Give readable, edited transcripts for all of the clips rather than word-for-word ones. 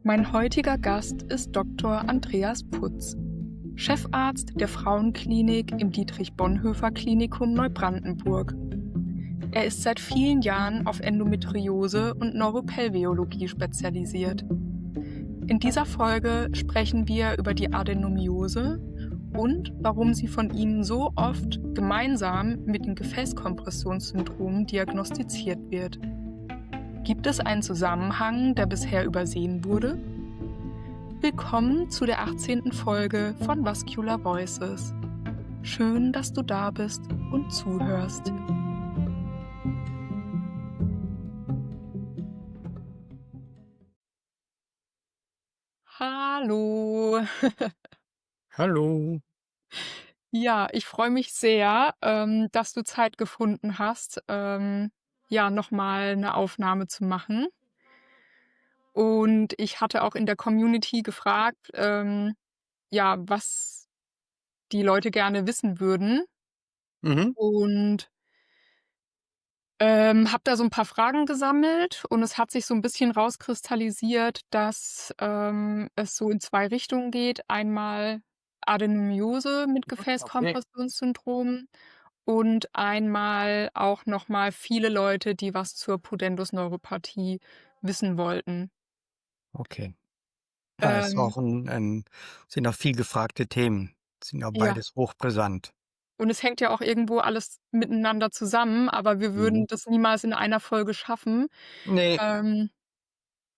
Mein heutiger Gast ist Dr. Andreas Putz, Chefarzt der Frauenklinik im Dietrich-Bonhoeffer-Klinikum Neubrandenburg. Er ist seit vielen Jahren auf Endometriose und Neuropelviologie spezialisiert. In dieser Folge sprechen wir über die Adenomiose und warum sie von ihm so oft gemeinsam mit dem Gefäßkompressionssyndrom diagnostiziert wird. Gibt es einen Zusammenhang, der bisher übersehen wurde? Willkommen zu der 18. Folge von Vascular Voices. Schön, dass du da bist und zuhörst. Hallo. Hallo. Ja, ich freue mich sehr, dass du Zeit gefunden hast, nochmal eine Aufnahme zu machen. Und ich hatte auch in der Community gefragt, was die Leute gerne wissen würden. Mhm. Und habe da so ein paar Fragen gesammelt und es hat sich so ein bisschen rauskristallisiert, dass, es so in 2 Richtungen geht. Einmal Adenomiose mit Okay. Gefäßkompressionssyndrom und einmal auch noch mal viele Leute, die was zur Pudendusneuropathie wissen wollten. Okay. Ja, ist Ähm, auch sind auch viel gefragte Themen. Sind ja ja, beides hochbrisant. und es hängt ja auch irgendwo alles miteinander zusammen, aber wir Mhm. würden das niemals in einer Folge schaffen. Ne. Ähm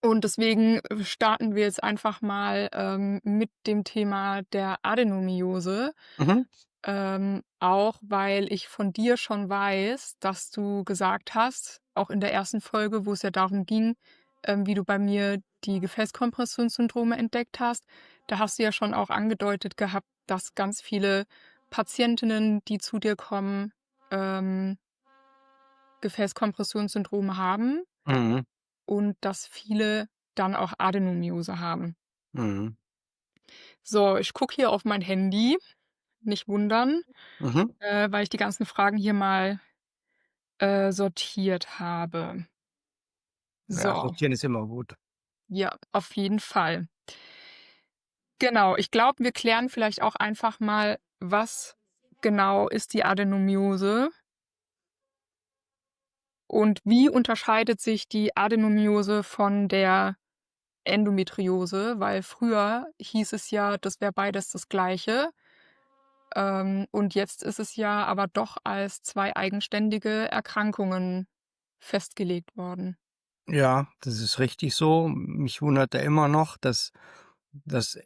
Und deswegen starten wir jetzt einfach mal, mit dem Thema der Adenomiose, Mhm. auch weil ich von dir schon weiß, dass du gesagt hast, auch in der ersten Folge, wo es ja darum ging, wie du bei mir die Gefäßkompressionssyndrome entdeckt hast. Da hast du ja schon auch angedeutet gehabt, dass ganz viele Patientinnen, die zu dir kommen, ähm, Gefäßkompressionssyndrome haben Mhm. und dass viele dann auch Adenomiose haben. Mhm. So, ich gucke hier auf mein Handy, nicht wundern, Mhm. weil ich die ganzen Fragen hier mal, sortiert habe. Ja, So, sortieren ist immer gut. ja, auf jeden Fall. Genau, ich glaube, wir klären vielleicht auch einfach mal, was genau ist die Adenomiose und wie unterscheidet sich die Adenomiose von der Endometriose? Weil früher hieß es ja, das wäre beides das Gleiche. Und jetzt ist es ja aber doch als 2 eigenständige Erkrankungen festgelegt worden. Ja, das ist richtig so. Mich wundert da immer noch, dass das,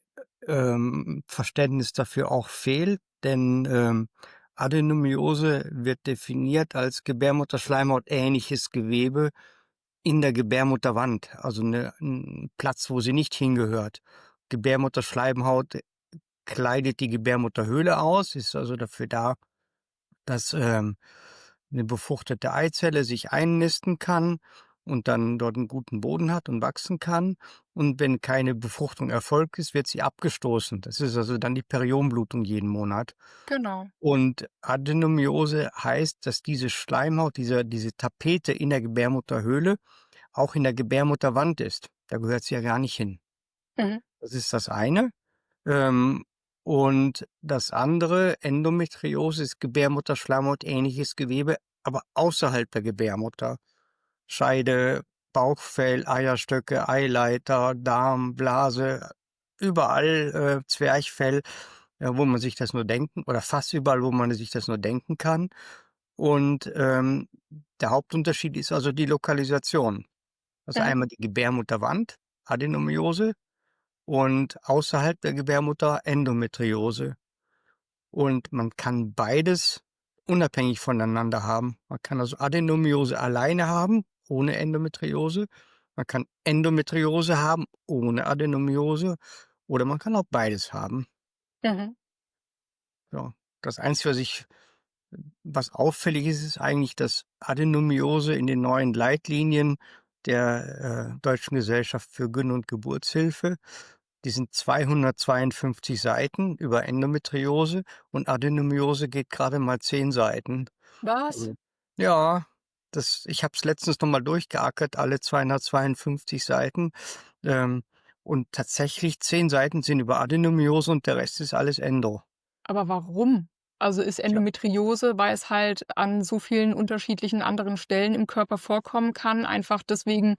Verständnis dafür auch fehlt, denn, Adenomiose wird definiert als Gebärmutterschleimhaut-ähnliches Gewebe in der Gebärmutterwand, also 'n Platz, wo sie nicht hingehört. Gebärmutterschleimhaut kleidet die Gebärmutterhöhle aus, ist also dafür da, dass, 'ne befruchtete Eizelle sich einnisten kann und dann dort 'n guten Boden hat und wachsen kann. Und wenn keine Befruchtung erfolgt ist, wird sie abgestoßen. Das ist also dann die Periodenblutung jeden Monat. Genau. Und Adenomiose heißt, dass diese Schleimhaut, diese Tapete in der Gebärmutterhöhle auch in der Gebärmutterwand ist. Da gehört sie ja gar nicht hin. Mhm. Das ist das eine. Ähm, und das andere, Endometriose, ist Gebärmutterschleimhaut-ähnliches Gewebe, aber außerhalb der Gebärmutter. Scheide, Bauchfell, Eierstöcke, Eileiter, Darm, Blase, überall, Zwerchfell, wo man sich das nur denken oder fast überall, wo man sich das nur denken kann. Und, der Hauptunterschied ist also die Lokalisation. Also Mhm. einmal die Gebärmutterwand, Adenomiose, und außerhalb der Gebärmutter Endometriose. Und man kann beides unabhängig voneinander haben. Man kann also Adenomiose alleine haben, ohne Endometriose. Man kann Endometriose haben, ohne Adenomiose. Oder man kann auch beides haben. Mhm. Ja. Das Einzige, was auffällig ist, ist eigentlich, dass Adenomiose in den neuen Leitlinien der, Deutschen Gesellschaft für Gyn und Geburtshilfe, die sind 252 Seiten über Endometriose und Adenomiose geht gerade mal 10 Seiten. Was? Also, ja, ich habe es letztens noch mal durchgeackert, alle 252 Seiten. Ähm, Und tatsächlich 10 Seiten sind über Adenomiose und der Rest ist alles Endo. Aber warum? Also, ist Tja, Endometriose, weil es halt an so vielen unterschiedlichen anderen Stellen im Körper vorkommen kann, einfach deswegen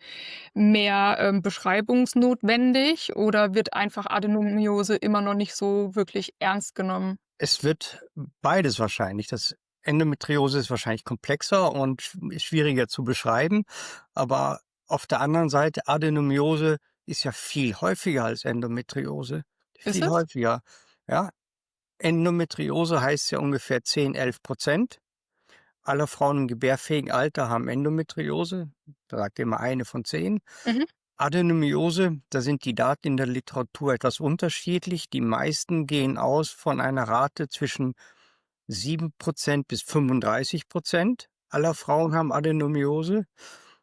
mehr, beschreibungsnotwendig oder wird einfach Adenomiose immer noch nicht so wirklich ernst genommen? es wird beides wahrscheinlich. Das Endometriose ist wahrscheinlich komplexer und schwieriger zu beschreiben, aber auf der anderen Seite Adenomiose ist ja viel häufiger als Endometriose, Ist viel es? häufiger, ja? Endometriose heißt ja ungefähr 10, 11% aller Frauen im gebärfähigen Alter haben Endometriose, da sagt immer eine von 10. Mhm. Adenomiose, da sind die Daten in der Literatur etwas unterschiedlich. Die meisten gehen aus von einer Rate zwischen 7% bis 35% aller Frauen haben Adenomiose.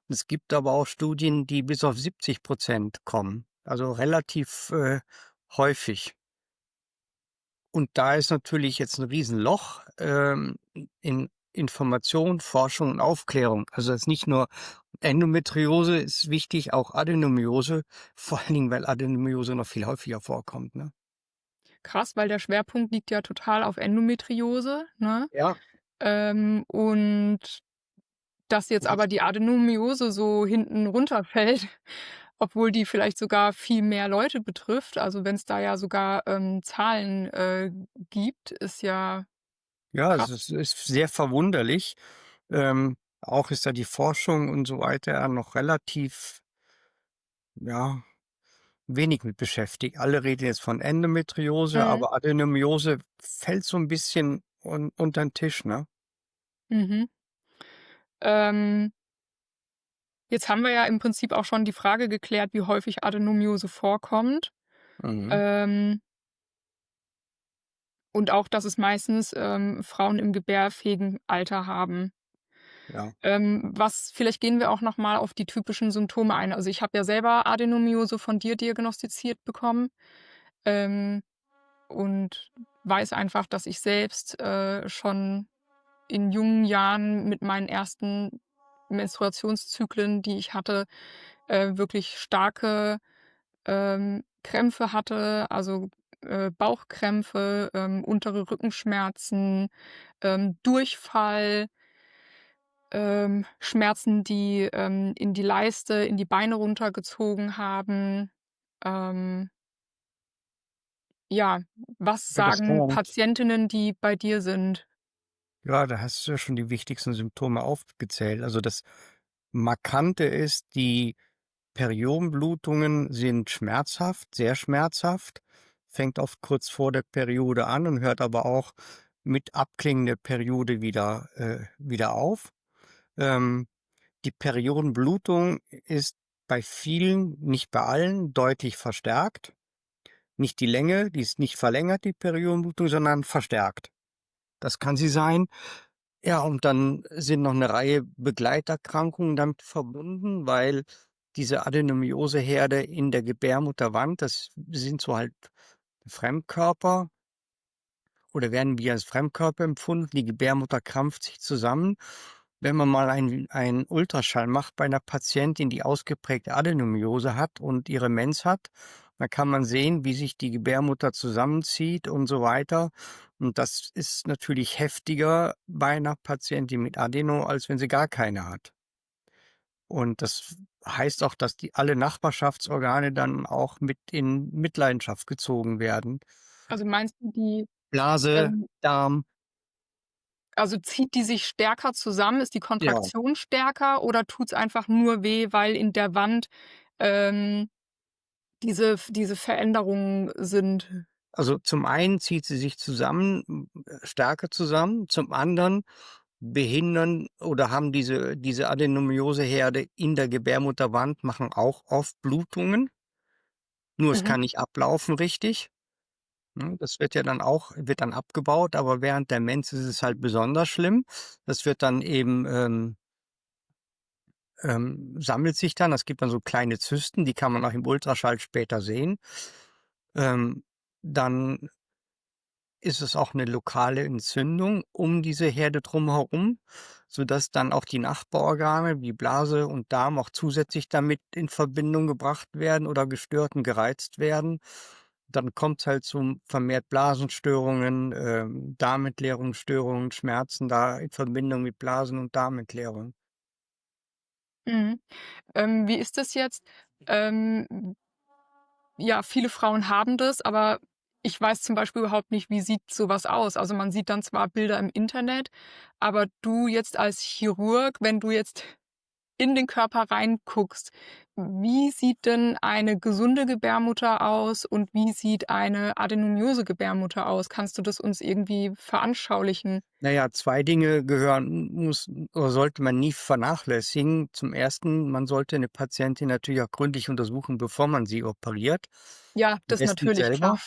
Es gibt aber auch Studien, die bis auf 70% kommen, also relativ häufig. Und da ist natürlich jetzt ein Riesenloch, in Information, Forschung und Aufklärung. Also, es ist nicht nur Endometriose ist wichtig, auch Adenomiose, vor allen Dingen, weil Adenomiose noch viel häufiger vorkommt, ne? Krass, weil der Schwerpunkt liegt ja total auf Endometriose, ne? Ja. Und dass jetzt aber die Adenomiose so hinten runterfällt, obwohl die vielleicht sogar viel mehr Leute betrifft. Also, wenn's da ja sogar, Zahlen, gibt, ist ja Ja, es krass. ist sehr verwunderlich. Auch ist da die Forschung und so weiter ja noch relativ, ja, wenig mit beschäftigt. Alle reden jetzt von Endometriose, Mhm. aber Adenomiose fällt so ein bisschen unter 'n Tisch, ne? Mhm. Ähm, Jetzt haben wir ja im Prinzip auch schon die Frage geklärt, wie häufig Adenomiose vorkommt. Mhm. Ähm, und auch, dass es meistens, Frauen im gebärfähigen Alter haben. Ja, Was vielleicht gehen wir auch noch mal auf die typischen Symptome ein. Also, ich habe ja selber Adenomiose von dir diagnostiziert bekommen, ähm, und weiß einfach, dass ich selbst, schon in jungen Jahren mit meinen ersten Menstruationszyklen, die ich hatte, wirklich starke, Krämpfe hatte, also, Bauchkrämpfe, untere Rückenschmerzen, Durchfall, Schmerzen, die, in die Leiste, in die Beine runtergezogen haben. Ähm, ja, was ja, das kann sagen ja nicht. Patientinnen, die bei dir sind? Ja, da hast du ja schon die wichtigsten Symptome aufgezählt. Also, das Markante ist, die Periodenblutungen sind schmerzhaft, sehr schmerzhaft, fängt oft kurz vor der Periode an und hört aber auch mit Abklingen der Periode wieder auf. Ähm, Die Periodenblutung ist bei vielen, nicht bei allen, deutlich verstärkt. Nicht die Länge, die ist nicht verlängert, die Periodenblutung, sondern verstärkt. Das kann sie sein. Ja, und dann sind noch eine Reihe Begleiterkrankungen damit verbunden, weil diese Adenomioseherde in der Gebärmutterwand, das sind so halt Fremdkörper oder werden wie als Fremdkörper empfunden. Die Gebärmutter krampft sich zusammen. Wenn man mal einen Ultraschall macht bei einer Patientin, die ausgeprägte Adenomiose hat und ihre Mens hat, dann kann man sehen, wie sich die Gebärmutter zusammenzieht und so weiter. Und das ist natürlich heftiger bei einer Patientin mit Adeno, als wenn sie gar keine hat. Und das heißt auch, dass die alle Nachbarschaftsorgane dann auch mit in Mitleidenschaft gezogen werden. Also, meinst du, die, Blase, ähm Darm, also, zieht die sich stärker zusammen? Ist die ja. Kontraktion stärker oder tut's einfach nur weh, weil in der Wand, ähm, diese Veränderungen sind? Also, zum einen zieht sie sich zusammen, stärker zusammen, zum anderen behindern oder haben diese Adenomioseherde in der Gebärmutterwand machen auch oft Blutungen, nur es Mhm. kann nicht ablaufen richtig, ne? Das wird dann abgebaut, aber während der Mens ist es halt besonders schlimm. Das wird dann eben, sammelt sich dann. Es gibt dann so kleine Zysten, die kann man auch im Ultraschall später sehen. Ähm, Dann ist es auch eine lokale Entzündung um diese Herde drumherum, sodass dann auch die Nachbarorgane wie Blase und Darm auch zusätzlich damit in Verbindung gebracht werden oder gestört und gereizt werden. Dann kommt's halt zu vermehrt Blasenstörungen, Darmentleerungsstörungen, Schmerzen da in Verbindung mit Blasen und Darmentleerung. Mhm. Wie ist das jetzt? Ähm, ja, viele Frauen haben das, aber ich weiß zum Beispiel überhaupt nicht, wie sieht sowas aus? Also, man sieht dann zwar Bilder im Internet, aber du jetzt als Chirurg, wenn du jetzt in den Körper reinguckst, wie sieht denn eine gesunde Gebärmutter aus und wie sieht eine adenomiose Gebärmutter aus? Kannst du das uns irgendwie veranschaulichen? Na ja, 2 Dinge gehören muss oder sollte man nie vernachlässigen. Zum Ersten, man sollte eine Patientin natürlich auch gründlich untersuchen, bevor man sie operiert, Ja, am das besten natürlich, klar. selber.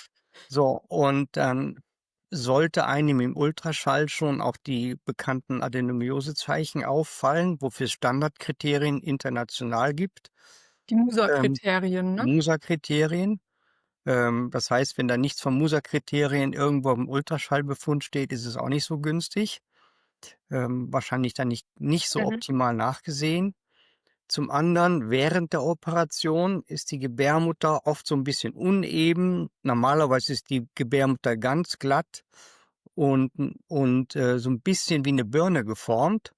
So, und dann sollte einem im Ultraschall schon auch die bekannten Adenomiosezeichen auffallen, wofür es Standardkriterien international gibt, Die ähm, Musa-Kriterien, die ne? Musa-Kriterien. Das heißt, wenn da nichts von Musa-Kriterien irgendwo im Ultraschallbefund steht, ist es auch nicht so günstig. Wahrscheinlich dann nicht so Mhm. optimal nachgesehen. Zum anderen, während der Operation ist die Gebärmutter oft so ein bisschen uneben. Normalerweise ist die Gebärmutter ganz glatt und so ein bisschen wie eine Birne geformt.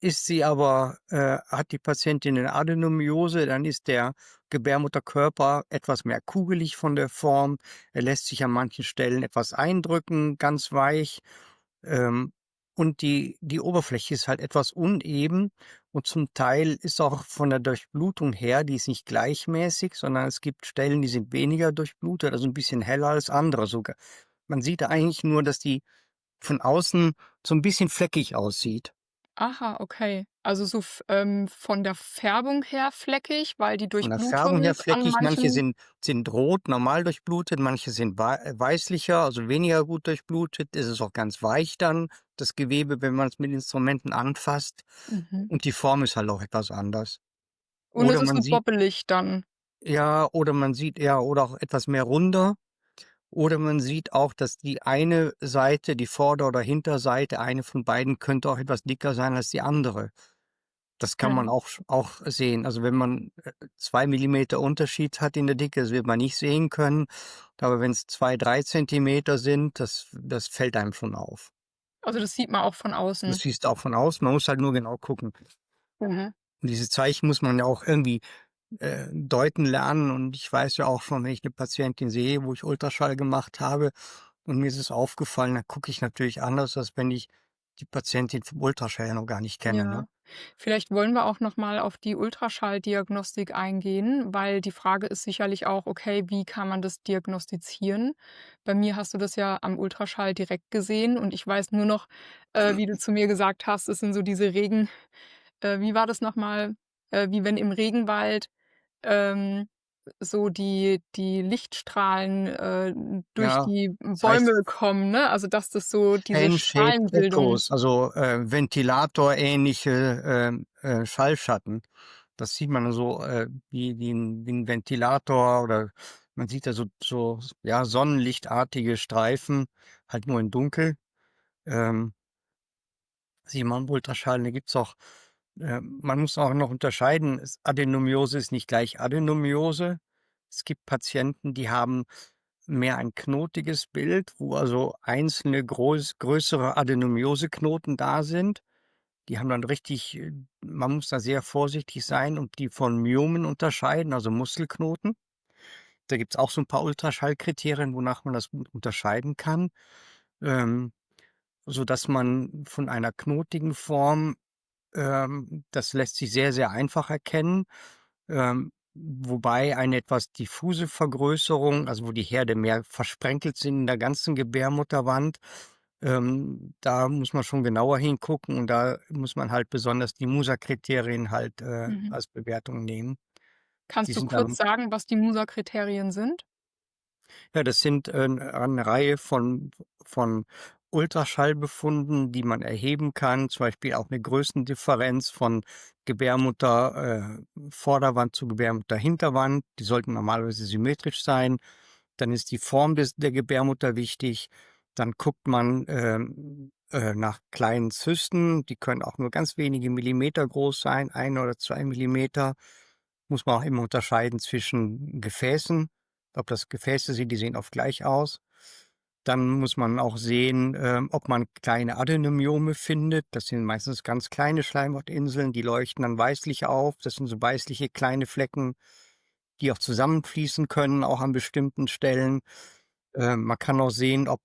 Ist sie aber hat die Patientin 'ne Adenomiose, dann ist der Gebärmutterkörper etwas mehr kugelig von der Form. Er lässt sich an manchen Stellen etwas eindrücken, ganz weich. Ähm, und die Oberfläche ist halt etwas uneben und zum Teil ist auch von der Durchblutung her, die ist nicht gleichmäßig, sondern es gibt Stellen, die sind weniger durchblutet, also 'n bisschen heller als andere sogar. Man sieht eigentlich nur, dass die von außen so 'n bisschen fleckig aussieht. Aha, okay. Also so von der Färbung her fleckig, weil die Von der Färbung Durchblutung her an fleckig, manche manchen sind rot, normal durchblutet, manche sind weißlicher, also weniger gut durchblutet. Es ist auch ganz weich dann, das Gewebe, wenn man's mit Instrumenten anfasst. mhm. Und die Form ist halt auch etwas anders. Und es Oder ist man so sieht bobbelig dann. oder man sieht oder auch etwas mehr runder. Oder man sieht auch, dass die eine Seite, die Vorder- oder Hinterseite, eine von beiden könnte auch etwas dicker sein als die andere. Das kann man Mhm. auch sehen. Also, wenn man, 2 Millimeter Unterschied hat in der Dicke, das wird man nicht sehen können. Aber wenn's 2, 3 Zentimeter sind, das fällt einem schon auf. Also, das sieht man auch von Das außen. siehst du auch von außen, man muss halt nur genau gucken. Mhm. Und diese Zeichen muss man ja auch irgendwie, deuten lernen. Und ich weiß ja auch schon, wenn ich 'ne Patientin sehe, wo ich Ultraschall gemacht habe und mir ist es aufgefallen, dann gucke ich natürlich anders, als wenn ich die Patientin vom Ultraschall ja noch gar nicht kenne, ne? Ja. Vielleicht wollen wir auch noch mal auf die Ultraschalldiagnostik eingehen, weil die Frage ist sicherlich auch: „Okay, wie kann man das diagnostizieren?“ Bei mir hast du das ja am Ultraschall direkt gesehen und ich weiß nur noch, wie du zu mir gesagt hast, es sind so diese Regen wie war das noch mal? Wie wenn im Regenwald, ähm, so die Lichtstrahlen, durch Ja, die das heißt Bäume kommen, ne? Also, dass das so diese Fan-Shaped Strahlenbildung Echoes, also, ventilatorähnliche, Schallschatten. Das sieht man so, wie 'n Ventilator oder man sieht da ja, sonnenlichtartige Streifen, halt nur in dunkel. Ähm, Sieht man im Ultraschall. Da gibt's auch man muss auch noch unterscheiden, Adenomiose ist nicht gleich Adenomiose. Es gibt Patienten, die haben mehr ein knotiges Bild, wo also einzelne größere Adenomiose-Knoten da sind. Die haben dann richtig man muss da sehr vorsichtig sein und die von Myomen unterscheiden, also Muskelknoten. Da gibt's auch so ein paar Ultraschallkriterien, wonach man das gut unterscheiden kann, ähm, sodass man von einer knotigen Form das lässt sich sehr, sehr einfach erkennen, wobei eine etwas diffuse Vergrößerung, also wo die Herde mehr versprenkelt sind in der ganzen Gebärmutterwand, da muss man schon genauer hingucken und da muss man halt besonders die Musa-Kriterien halt, mhm. als Bewertung nehmen. Die Kannst du sind kurz dann sagen, was die Musa-Kriterien sind? ja, das sind, 'ne Reihe von Ultraschallbefunden, die man erheben kann, zum Beispiel auch eine Größendifferenz von Gebärmutter, Vorderwand zu Gebärmutterhinterwand. Die sollten normalerweise symmetrisch sein. Dann ist die Form der Gebärmutter wichtig. Dann guckt man, nach kleinen Zysten, die können auch nur ganz wenige Millimeter groß sein, 1 oder 2 Millimeter. Muss man auch immer unterscheiden zwischen Gefäßen, ob das Gefäße sind, die sehen oft gleich aus. Dann muss man auch sehen, ob man kleine Adenomyome findet. Das sind meistens ganz kleine Schleimhautinseln, die leuchten dann weißlich auf. Das sind so weißliche kleine Flecken, die auch zusammenfließen können, auch an bestimmten Stellen. Man kann auch sehen, ob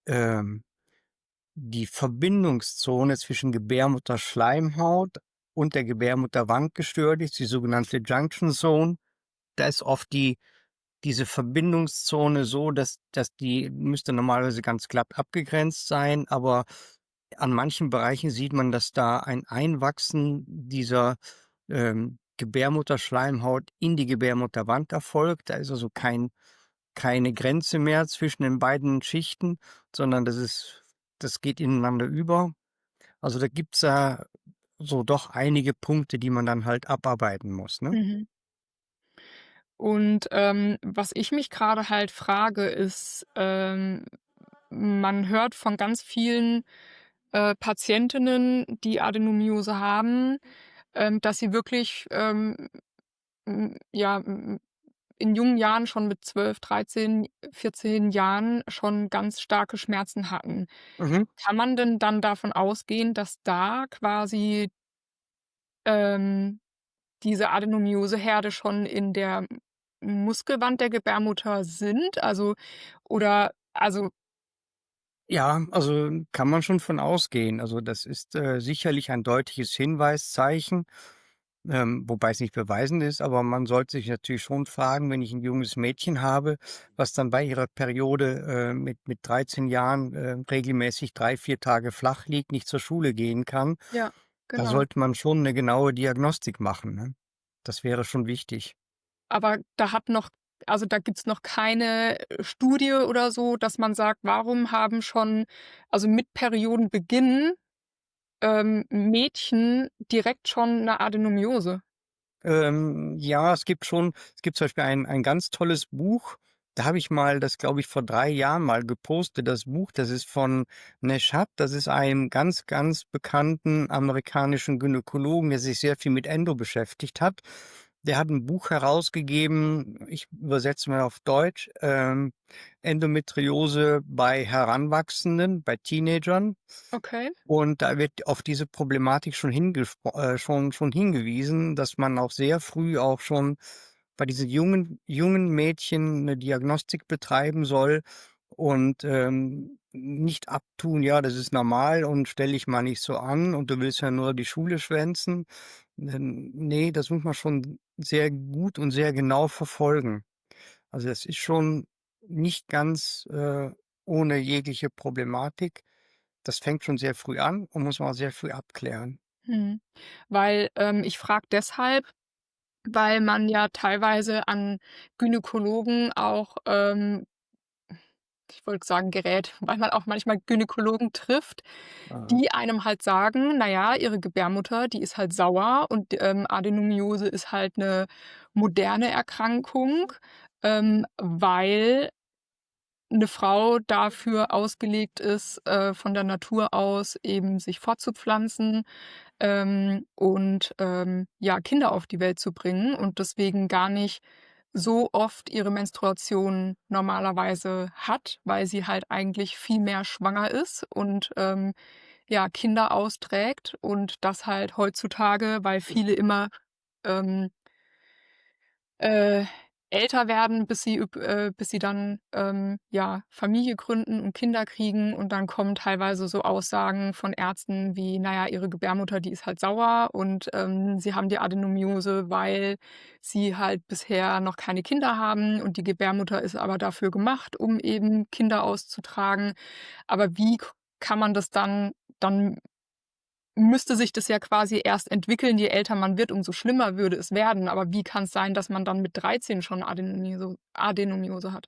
ähm, die Verbindungszone zwischen Gebärmutterschleimhaut und der Gebärmutterwand gestört ist, die sogenannte Junction Zone. Da ist oft diese Verbindungszone so, dass die müsste normalerweise ganz glatt abgegrenzt sein, aber an manchen Bereichen sieht man, dass da ein Einwachsen dieser, Gebärmutterschleimhaut in die Gebärmutterwand erfolgt. Da ist also keine Grenze mehr zwischen den beiden Schichten, sondern das geht ineinander über. Also, da gibt's ja so doch einige Punkte, die man dann halt abarbeiten muss, ne? Mhm. Und, was ich mich gerade halt frage, ist, man hört von ganz vielen, Patientinnen, die Adenomyose haben, dass sie wirklich, ja, in jungen Jahren schon mit 12, 13, 14 Jahren schon ganz starke Schmerzen hatten. Mhm. Kann man denn dann davon ausgehen, dass da quasi, ähm, diese Adenomyoseherde schon in der Muskelwand der Gebärmutter sind? Also oder also Ja, also, kann man schon von ausgehen. Also, das ist, sicherlich ein deutliches Hinweiszeichen, wobei es nicht beweisen ist, aber man sollte sich natürlich schon fragen, wenn ich ein junges Mädchen habe, was dann bei ihrer Periode, mit 13 Jahren, regelmäßig 3, 4 Tage flach liegt, nicht zur Schule gehen kann, ja, da genau. sollte man schon eine genaue Diagnostik machen, ne? Das wäre schon wichtig. Aber da hat noch also, da gibt's noch keine, Studie oder so, dass man sagt, warum haben schon also, mit Periodenbeginn, Mädchen direkt schon 'ne Adenomyose? Ja, es gibt zum Beispiel ein ganz tolles Buch, da habe ich mal das, glaube ich, vor 3 Jahren mal gepostet, das Buch, das ist von Neshat, das ist einem ganz, ganz bekannten amerikanischen Gynäkologen, der sich sehr viel mit Endo beschäftigt hat. Der hat ein Buch herausgegeben, ich übersetze mal auf Deutsch, „Endometriose bei Heranwachsenden, bei Teenagern“. Okay. Und da wird auf diese Problematik schon hingewiesen, dass man auch sehr früh auch schon bei diesen jungen Mädchen eine Diagnostik betreiben soll und, nicht abtun: „Ja, das ist normal und stell dich mal nicht so an und du willst ja nur die Schule schwänzen.“ Ne, das muss man schon sehr gut und sehr genau verfolgen. Also, das ist schon nicht ganz, ohne jegliche Problematik. Das fängt schon sehr früh an und muss man auch sehr früh abklären. Mhm. Weil, ich frage deshalb, weil man ja teilweise an Gynäkologen auch, ich wollte sagen gerät, weil man auch manchmal Gynäkologen trifft, Aha. die einem halt sagen: „Na ja, ihre Gebärmutter, die ist halt sauer und, Adenomyose ist halt 'ne moderne Erkrankung, weil 'ne Frau dafür ausgelegt ist, von der Natur aus eben sich fortzupflanzen, und, ja, Kinder auf die Welt zu bringen und deswegen gar nicht so oft ihre Menstruation normalerweise hat, weil sie halt eigentlich viel mehr schwanger ist und, ja, Kinder austrägt und das halt heutzutage, weil viele immer, ähm äh, älter werden, bis sie dann, ja, Familie gründen und Kinder kriegen und dann kommen teilweise so Aussagen von Ärzten wie: „Na ja, ihre Gebärmutter, die ist halt sauer und, sie haben die Adenomyose, weil sie halt bisher noch keine Kinder haben und die Gebärmutter ist aber dafür gemacht, um eben Kinder auszutragen.“ Aber wie k kann man das dann müsste sich das ja quasi erst entwickeln, je älter man wird, umso schlimmer würde es werden. Aber wie kann es sein, dass man dann mit 13 schon Adenomyose hat?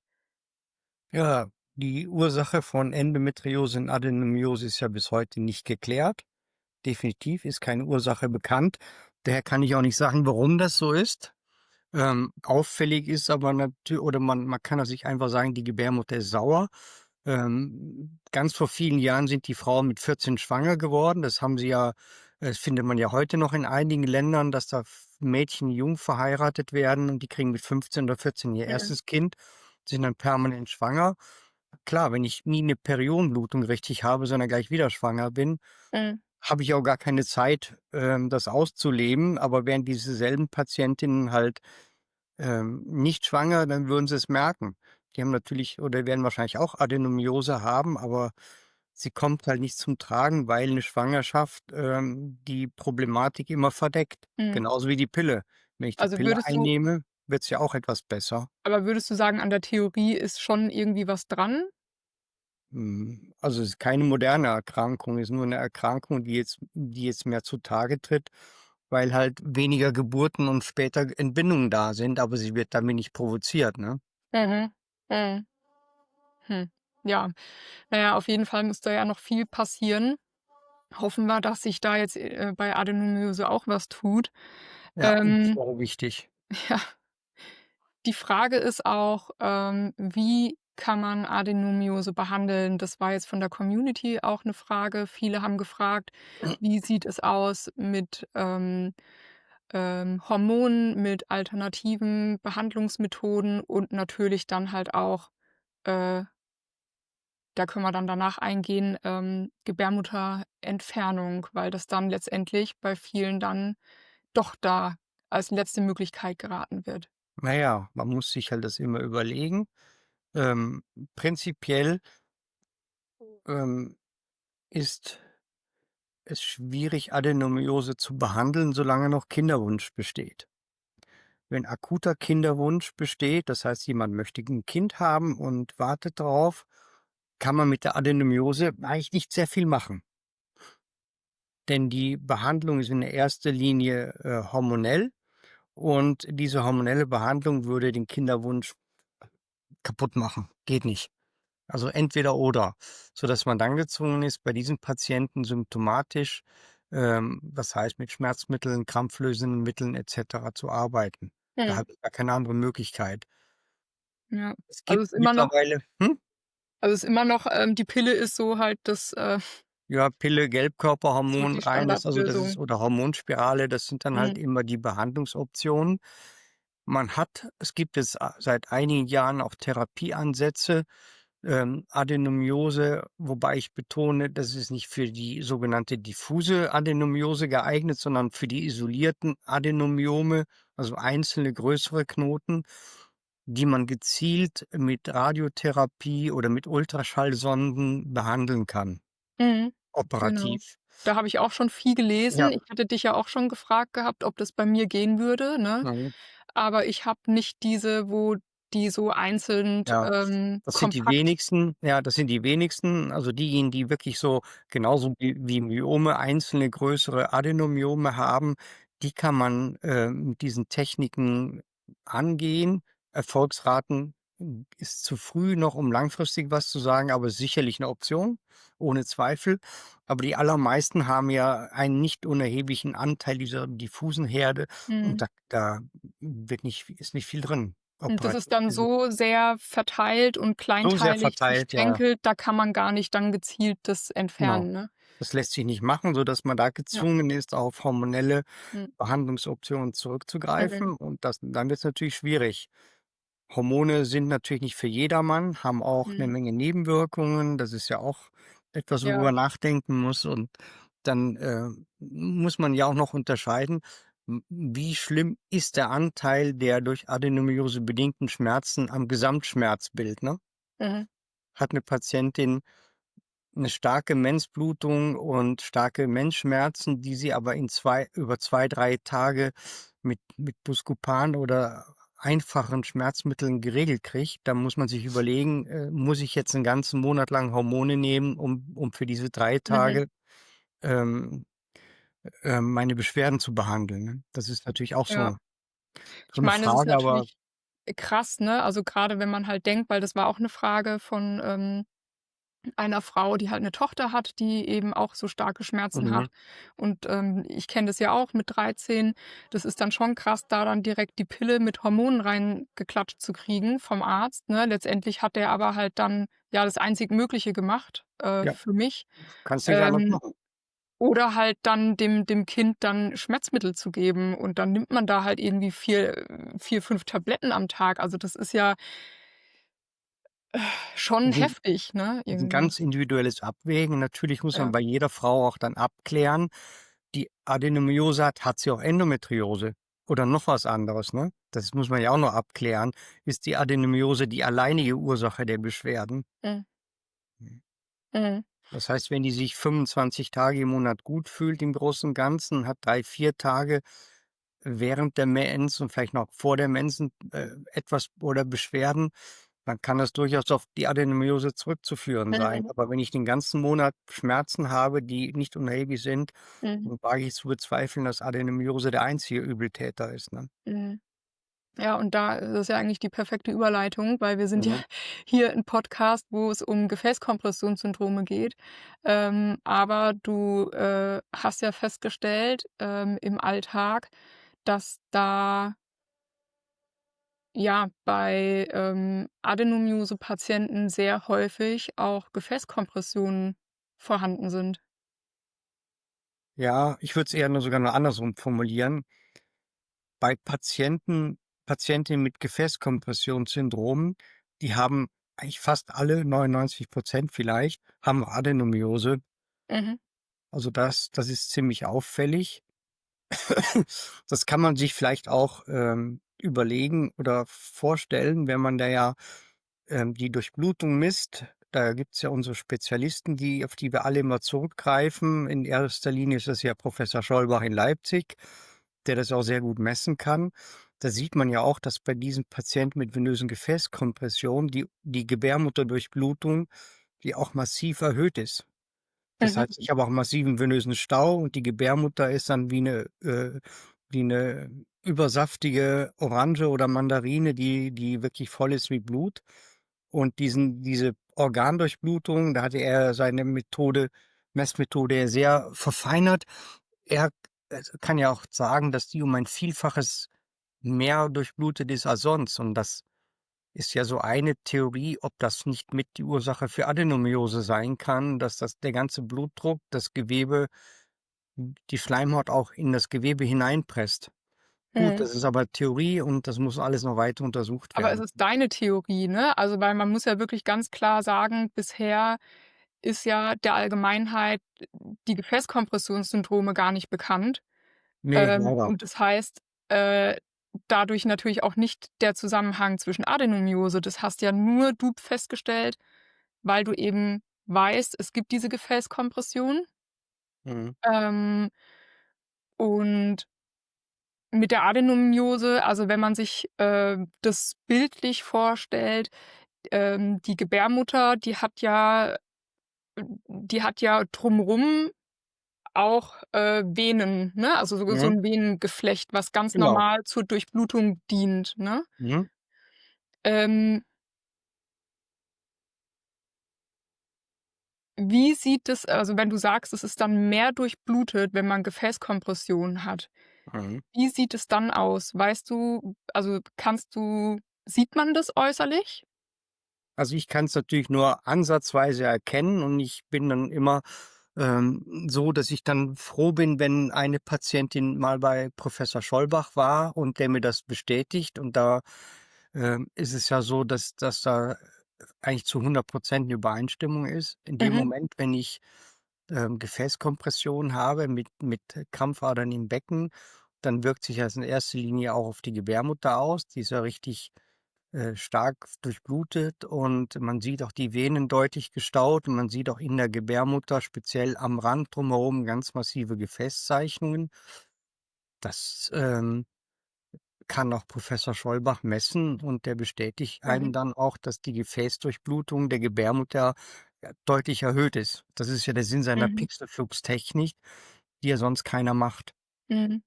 Ja, die Ursache von Endometriose und Adenomiose ist ja bis heute nicht geklärt. Definitiv ist keine Ursache bekannt. Daher kann ich auch nicht sagen, warum das so ist. Auffällig ist aber oder man kann das sich einfach sagen, die Gebärmutter ist sauer. Ganz vor vielen Jahren sind die Frauen mit 14 schwanger geworden. Das findet man ja heute noch in einigen Ländern, dass da Mädchen jung verheiratet werden und die kriegen mit 15 oder 14 ihr Mhm. erstes Kind, sind dann permanent schwanger. Klar, wenn ich nie eine Periodenblutung richtig habe, sondern gleich wieder schwanger bin, Mhm. habe ich auch gar keine Zeit, das auszuleben. Aber wären diese selben Patientinnen halt nicht schwanger, dann würden sie es merken. Die haben natürlich oder werden wahrscheinlich auch Adenomiose haben, aber sie kommt halt nicht zum Tragen, weil 'ne Schwangerschaft, die Problematik immer verdeckt, Mhm. genauso wie die Pille. Wenn ich die Also, Pille würdest du einnehme, wird's ja auch etwas besser. aber würdest du sagen, an der Theorie ist schon irgendwie was dran? Also, es ist keine moderne Erkrankung, ist nur 'ne Erkrankung, die jetzt mehr zutage tritt, weil halt weniger Geburten und später Entbindungen da sind, aber sie wird damit nicht provoziert, ne? Mhm. Mhm. Hm. Ja. Na ja, auf jeden Fall muss da ja noch viel passieren. Hoffen wir, dass sich da jetzt, bei Adenomyose auch was tut. Ja, das Ähm, wäre wichtig. ja, die Frage ist auch, wie kann man Adenomyose behandeln? Das war jetzt von der Community auch eine Frage. Viele haben gefragt: „Wie sieht es aus mit, Hormonen, mit alternativen Behandlungsmethoden?“ Und natürlich dann halt auch, äh da können wir dann danach eingehen, Gebärmutterentfernung, weil das dann letztendlich bei vielen dann doch da als letzte Möglichkeit geraten wird. Na ja, man muss sich halt das immer überlegen. Ähm, prinzipiell, ähm, ist es schwierig, Adenomiose zu behandeln, solange noch Kinderwunsch besteht. Wenn akuter Kinderwunsch besteht, das heißt, jemand möchte 'n Kind haben und wartet drauf, kann man mit der Adenomiose eigentlich nicht sehr viel machen. Denn die Behandlung ist in erster Linie, hormonell und diese hormonelle Behandlung würde den Kinderwunsch kaputt machen. Geht nicht. Also entweder oder, sodass man dann gezwungen ist, bei diesen Patienten symptomatisch, das heißt mit Schmerzmitteln, krampflösenden Mitteln et cetera zu arbeiten. Da Mhm. habe ich gar keine andere Möglichkeit. Ja. Es Also, gibt mittlerweile ist immer noch die Pille ist so halt das ja, Pille, so Gelbkörperhormon die rein, das ist Standardlösung. oder Hormonspirale, das sind dann halt Mhm. immer die Behandlungsoptionen. Es gibt es seit einigen Jahren auch Therapieansätze, Adenomiose, wobei ich betone, das ist nicht für die sogenannte diffuse Adenomiose geeignet, sondern für die isolierten Adenomiome, also einzelne größere Knoten, die man gezielt mit Radiotherapie oder mit Ultraschallsonden behandeln kann, Mhm. Genau. operativ. Da habe ich auch schon viel Ja, gelesen. Ich hatte dich ja auch schon gefragt gehabt, ob das bei mir gehen würde, ne? mhm, Aber ich habe nicht diese, wo die so einzeln, ja. kompakt Das sind die wenigsten, also diejenigen, die wirklich so genauso wie Myome einzelne größere Adenomiome haben, die kann man, mit diesen Techniken angehen. Erfolgsraten ist zu früh noch, um langfristig was zu sagen, aber sicherlich 'ne Option, ohne Zweifel. Aber die allermeisten haben ja einen nicht unerheblichen Anteil dieser diffusen Herde und mhm. da ist nicht viel drin Und das operativ ist dann gesehen. so sehr verteilt und So sehr kleinteilig verteilt, ja, zersprenkelt, da kann man gar nicht dann gezielt das genau. entfernen, ne? Das lässt sich nicht machen, sodass man da Ja. gezwungen ist, auf hormonelle Mhm. Behandlungsoptionen Mhm. zurückzugreifen und dann wird's natürlich schwierig. Hormone sind natürlich nicht für jedermann, haben auch 'ne Mhm. Menge Nebenwirkungen. Das ist ja auch etwas, worüber Ja. man nachdenken muss und dann, muss man ja auch noch unterscheiden, wie schlimm ist der Anteil der durch Adenomiose bedingten Schmerzen am Gesamtschmerzbild, ne? Mhm. Hat 'ne Patientin 'ne starke Menzblutung und starke Menzschmerzen, die sie aber in 2, 3 Tage mit Buscopan oder einfachen Schmerzmitteln geregelt kriegt. Da muss man sich überlegen, muss ich jetzt 'n ganzen Monat lang Hormone nehmen, um für diese 3 Mhm. Tage, ähm, meine Beschwerden zu behandeln, ne? Das ist natürlich auch Ja. so Ich 'ne meine, es ist Frage, aber natürlich krass, ne? Also, grade wenn man halt denkt, weil das war auch 'ne Frage von, einer Frau, die halt 'ne Tochter hat, die eben auch so starke Schmerzen Mhm. hat. Und, ich kenne das ja auch mit 13. Das ist dann schon krass, da dann direkt die Pille mit Hormonen reingeklatscht zu kriegen vom Arzt, ne? Letztendlich hat der aber halt dann, ja, das einzig Mögliche gemacht, Ja, für mich. kannst nicht anders Ähm, machen. oder halt dann dem Kind dann Schmerzmittel zu geben und dann nimmt man da halt irgendwie 4, 5 Tabletten am Tag. Also, das ist ja schon Das ist heftig, ne, 'n irgendwie. ganz individuelles Abwägen. Natürlich muss man Ja. bei jeder Frau auch dann abklären, die Adenomyose hat sie auch Endometriose oder noch was anderes, ne? Das muss man ja auch noch abklären. Ist die Adenomyose die alleinige Ursache der Beschwerden? Mhm. Mhm. Mhm. Das heißt, wenn die sich 25 Tage im Monat gut fühlt im Großen und Ganzen, hat 3, 4 Tage während der Mens und vielleicht noch vor der Mensen, etwas oder Beschwerden, dann kann das durchaus auf die Adenomyose zurückzuführen sein. Mhm. Aber wenn ich den ganzen Monat Schmerzen habe, die nicht unerheblich sind, Mhm. dann wage ich zu bezweifeln, dass Adenomyose der einzige Übeltäter ist, ne? Mhm. Ja, und da ist es ja eigentlich die perfekte Überleitung, weil wir sind ja Mhm. hier 'n Podcast, wo es um Gefäßkompressionssyndrome geht. Aber du, hast ja festgestellt, im Alltag, dass da, ja, bei, Adenomyose-Patienten sehr häufig auch Gefäßkompressionen vorhanden sind. Ja, ich würde es eher nur sogar noch andersrum formulieren. Bei Patientinnen mit Gefäßkompressionssyndrom, die haben eigentlich fast alle, 99 vielleicht, haben Adenomyose. Mhm. Also das ist ziemlich auffällig. Das kann man sich vielleicht auch, überlegen oder vorstellen, wenn man da ja, die Durchblutung misst. Da gibt's ja unsere Spezialisten, auf die wir alle immer zurückgreifen. In erster Linie ist das ja Professor Schollbach in Leipzig, der das auch sehr gut messen kann. Da sieht man ja auch, dass bei diesen Patienten mit venösen Gefäßkompression die Gebärmutterdurchblutung, die auch massiv erhöht ist. Das Mhm. heißt, ich habe auch massiven venösen Stau und die Gebärmutter ist dann wie 'ne übersaftige Orange oder Mandarine, die wirklich voll ist wie Blut. Und diese Organdurchblutung, da hatte er seine Messmethode ja sehr verfeinert. Er, kann ja auch sagen, dass die um ein Vielfaches mehr durchblutet ist als sonst. Und das ist ja so eine Theorie, ob das nicht mit die Ursache für Adenomyose sein kann, dass der ganze Blutdruck das Gewebe die Schleimhaut auch in das Gewebe hineinpresst. Gut, Mhm. das ist aber Theorie und das muss alles noch weiter untersucht Aber es werden. ist deine Theorie, ne? Also, weil man muss ja wirklich ganz klar sagen, bisher ist ja der Allgemeinheit die Gefäßkompressionssyndrome gar nicht bekannt. Ne, leider. Und das heißt, äh, dadurch natürlich auch nicht der Zusammenhang zwischen Adenomyose. Das hast ja nur du festgestellt, weil du eben weißt, es gibt diese Gefäßkompression. Mhm, Ähm, und mit der Adenomyose, also, wenn man sich, das bildlich vorstellt, die Gebärmutter, die hat ja drumrum auch, Venen, ne? Also, so mhm, 'n Venengeflecht, was ganz genau. normal zur Durchblutung dient, ne? Mhm. Ähm, wie sieht es, also, wenn du sagst, es ist dann mehr durchblutet, wenn man Gefäßkompression hat, Mhm. wie sieht es dann aus? Weißt du, also, sieht man das äußerlich? Also, ich kann's natürlich nur ansatzweise erkennen und ich bin dann immer, so, dass ich dann froh bin, wenn eine Patientin mal bei Professor Schollbach war und der mir das bestätigt. Und da, ist es ja so, dass da eigentlich zu 100% 'ne Übereinstimmung ist. In dem Mhm, Moment, wenn ich, Gefäßkompression habe mit Krampfadern im Becken, dann wirkt sich das in erster Linie auch auf die Gebärmutter aus. Die ist ja richtig stark durchblutet und man sieht auch die Venen deutlich gestaut und man sieht auch in der Gebärmutter, speziell am Rand drumherum, ganz massive Gefäßzeichnungen. Das, kann auch Professor Schollbach messen und der bestätigt einem mhm, dann auch, dass die Gefäßdurchblutung der Gebärmutter, deutlich erhöht ist. Das ist ja der Sinn seiner mhm, Pixelflux-Technik, die ja sonst keiner macht. mhm.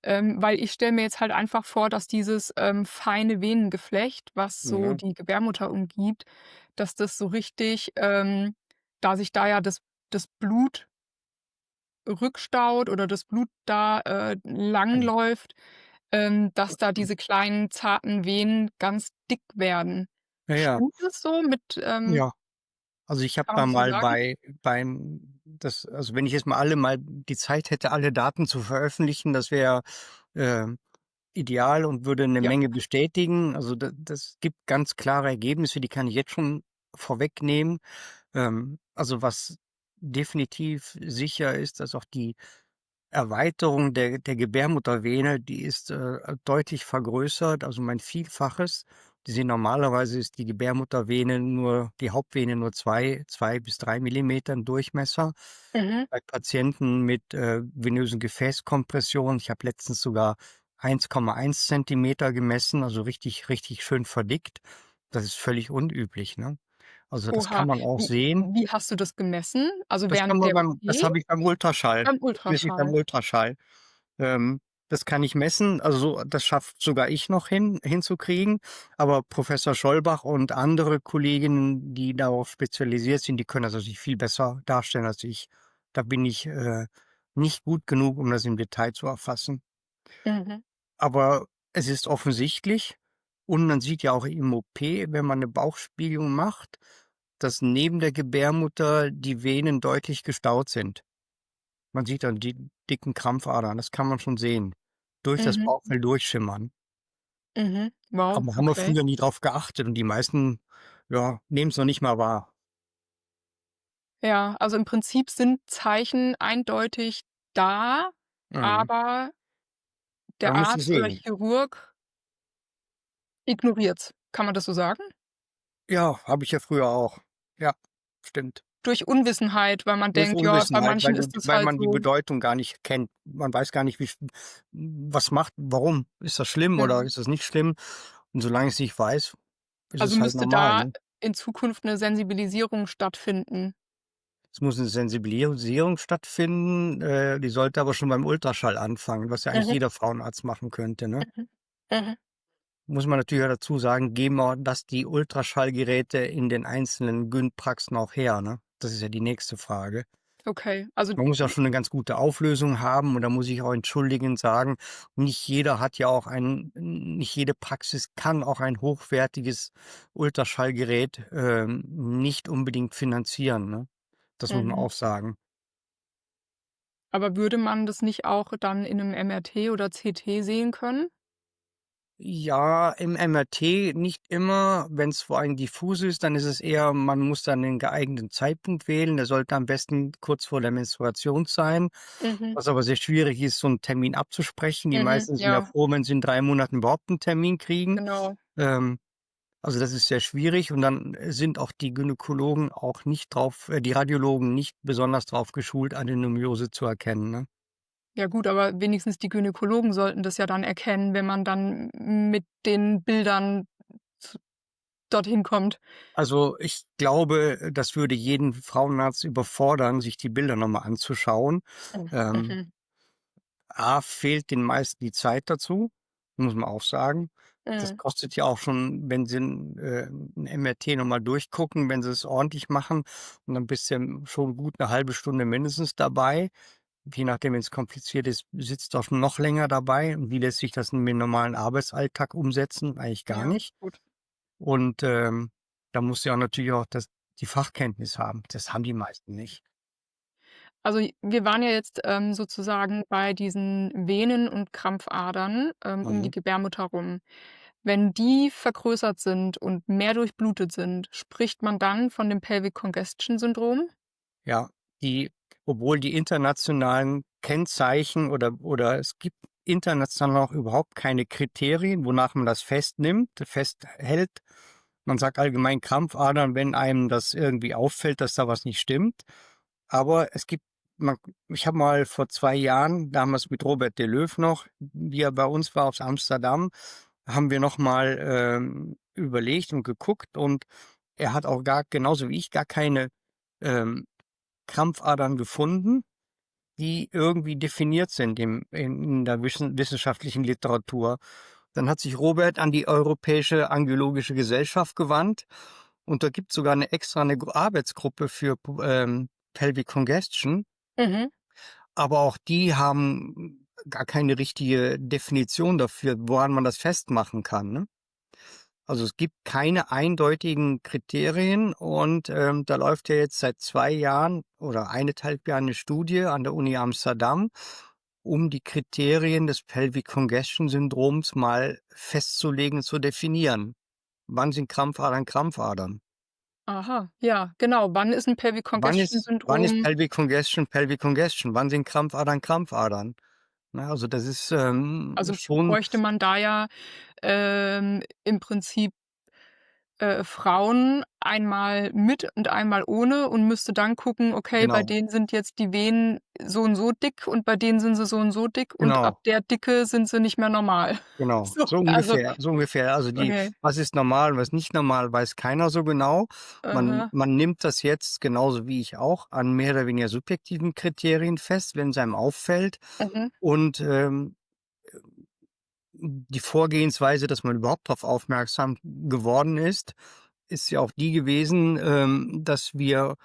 Weil ich stelle mir jetzt halt einfach vor, dass dieses, feine Venengeflecht, was so Mhm, die Gebärmutter umgibt, dass das so richtig, da sich da ja das Blut rückstaut oder das Blut da, langläuft, dass da diese kleinen zarten Venen ganz dick werden. Ja, ja, Stimmt das so mit ja. Also, ich habe kann man da das so mal sagen? wenn ich jetzt mal die Zeit hätte, alle Daten zu veröffentlichen, das wäre, ähm, ideal und würde 'ne Ja. Menge bestätigen. Also, das gibt ganz klare Ergebnisse, die kann ich jetzt schon vorwegnehmen. Also, was definitiv sicher ist, dass auch die Erweiterung der Gebärmuttervene, die ist, deutlich vergrößert, also um ein Vielfaches. Normalerweise ist die Gebärmuttervene die Hauptvene nur 2 bis 3 Millimeter im Durchmesser. Mhm. Bei Patienten mit, venösen Gefäßkompression, ich habe letztens sogar 1,1 Zentimeter gemessen, also richtig, richtig schön verdickt. Das ist völlig unüblich, ne? Also, das kann Oha. man auch Wie sehen. wie hast du das gemessen? Also, Das kann während man der OP? das habe ich beim Ultraschall. Beim Das messe ich beim Ultraschall? Ultraschall. Ähm, Das kann ich messen. Also, das schafft sogar ich noch hinzukriegen. Aber Professor Schollbach und andere Kolleginnen, die darauf spezialisiert sind, die können das natürlich viel besser darstellen als ich. Da bin ich, nicht gut genug, um das im Detail zu erfassen. Mhm. Aber es ist offensichtlich und man sieht ja auch im OP, wenn man 'ne Bauchspiegelung macht, dass neben der Gebärmutter die Venen deutlich gestaut sind. Man sieht dann die dicken Krampfadern, das kann man schon sehen, durch das Mhm. Bauchfell durchschimmern. Mhm. Wow, Aber haben wir okay. früher nie drauf geachtet und die meisten, ja, nehmen's noch nicht mal wahr. Ja, also, im Prinzip sind Zeichen eindeutig da, Mhm. aber der Man muss sie Arzt oder sehen. Chirurg ignoriert's. Kann man das so sagen? Ja, habe ich ja früher auch. Ja, stimmt. Durch Unwissenheit, weil man Durch denkt: „Ja, bei Unwissenheit, manchen ist das weil halt man die so." Bedeutung gar nicht kennt. Man weiß gar nicht, warum? Ist das schlimm oder Mhm. ist das nicht schlimm? Und solange ich's nicht weiß, ist Also, es halt müsste normal, da ne? in Zukunft 'ne Sensibilisierung stattfinden. Es muss 'ne Sensibilisierung stattfinden, die sollte aber schon beim Ultraschall anfangen, was ja eigentlich Mhm, jeder Frauenarzt machen könnte, ne? mhm, mhm. Muss man natürlich auch dazu sagen, geben auch das die Ultraschallgeräte in den einzelnen Gyn-Praxen auch her, ne? Das ist ja die nächste Frage. Okay, also Man muss ja schon 'ne ganz gute Auflösung haben und da muss ich auch entschuldigend sagen, nicht jede Praxis kann auch ein hochwertiges Ultraschallgerät, nicht unbedingt finanzieren, ne? Das muss man mhm. auch sagen. Aber würde man das nicht auch dann in 'nem MRT oder CT sehen können? Ja, im MRT nicht immer. Wenn's vor allem diffus ist, dann ist es eher man muss dann den geeigneten Zeitpunkt wählen. Der sollte am besten kurz vor der Menstruation sein, Mhm, was aber sehr schwierig ist, so 'n Termin abzusprechen. Die mhm, meisten sind ja ja, froh, wenn sie in 3 Monaten überhaupt 'n Termin kriegen. genau. Ähm, also, das ist sehr schwierig und dann sind auch die Gynäkologen auch nicht drauf die Radiologen nicht besonders drauf geschult, Adenomiose zu erkennen, ne? Ja gut, aber wenigstens die Gynäkologen sollten das ja dann erkennen, wenn man dann mit den Bildern z dorthin kommt. Also, ich glaube, das würde jeden Frauenarzt überfordern, sich die Bilder noch mal anzuschauen. Mhm, Ähm, mhm, A, fehlt den meisten die Zeit dazu, muss man auch sagen. Das mhm, kostet ja auch schon, wenn sie 'n MRT noch mal durchgucken, wenn sie es ordentlich machen und dann bist du ja schon gut 'ne halbe Stunde mindestens dabei. Je nachdem, wenn's kompliziert ist, sitzt du auch noch länger dabei. Und wie lässt sich das in den normalen Arbeitsalltag umsetzen? Eigentlich gar ja, nicht. gut. Und, da musst du ja auch natürlich auch die Fachkenntnis haben. Das haben die meisten nicht. Also, wir waren ja jetzt, sozusagen bei diesen Venen und Krampfadern, um die Mhm. Gebärmutter rum. Wenn die vergrößert sind und mehr durchblutet sind, spricht man dann von dem Pelvic Congestion Syndrom? Ja, die obwohl die internationalen Kennzeichen oder es gibt international auch überhaupt keine Kriterien, wonach man das festhält. Man sagt allgemein Krampfadern, wenn einem das irgendwie auffällt, dass da was nicht stimmt. Aber es gibt man ich habe mal vor 2 Jahren, damals mit Robert Deleuve noch, wie er bei uns war aus Amsterdam, haben wir noch mal, überlegt und geguckt und er hat auch gar genauso wie ich gar keine, ähm, Krampfadern gefunden, die irgendwie definiert sind in der wissenschaftlichen Literatur. Dann hat sich Robert an die Europäische Angiologische Gesellschaft gewandt Und da gibt's sogar eine Arbeitsgruppe für Pelvic Congestion, Mhm. aber auch die haben gar keine richtige Definition dafür, woran man das festmachen kann, ne? Also, es gibt keine eindeutigen Kriterien und, da läuft ja jetzt seit 2 Jahren oder 1,5 Jahren eine Studie an der Uni Amsterdam, um die Kriterien des Pelvic Congestion Syndroms mal festzulegen, zu definieren. Wann sind Krampfadern Krampfadern? Aha, ja, genau. Wann ist 'n Pelvic Congestion Wann ist Syndrom? Pelvic Congestion? Wann sind Krampfadern Krampfadern? Ne, also das ist, Also, schon bräuchte man da ja, im Prinzip, Frauen einmal mit und einmal ohne und müsste dann gucken, okay, bei genau, denen sind jetzt die Venen so und so dick und bei denen sind sie so und so dick und ab genau. der Dicke sind sie nicht mehr normal. Genau, So, also so ungefähr. Also, die okay. was ist normal, was nicht normal, weiß keiner so genau. Aha. Man nimmt das jetzt, genauso wie ich auch, an mehr oder weniger subjektiven Kriterien fest, wenn es einem auffällt. Mhm. Und, die Vorgehensweise, dass man überhaupt darauf aufmerksam geworden ist ja auch die gewesen, dass wir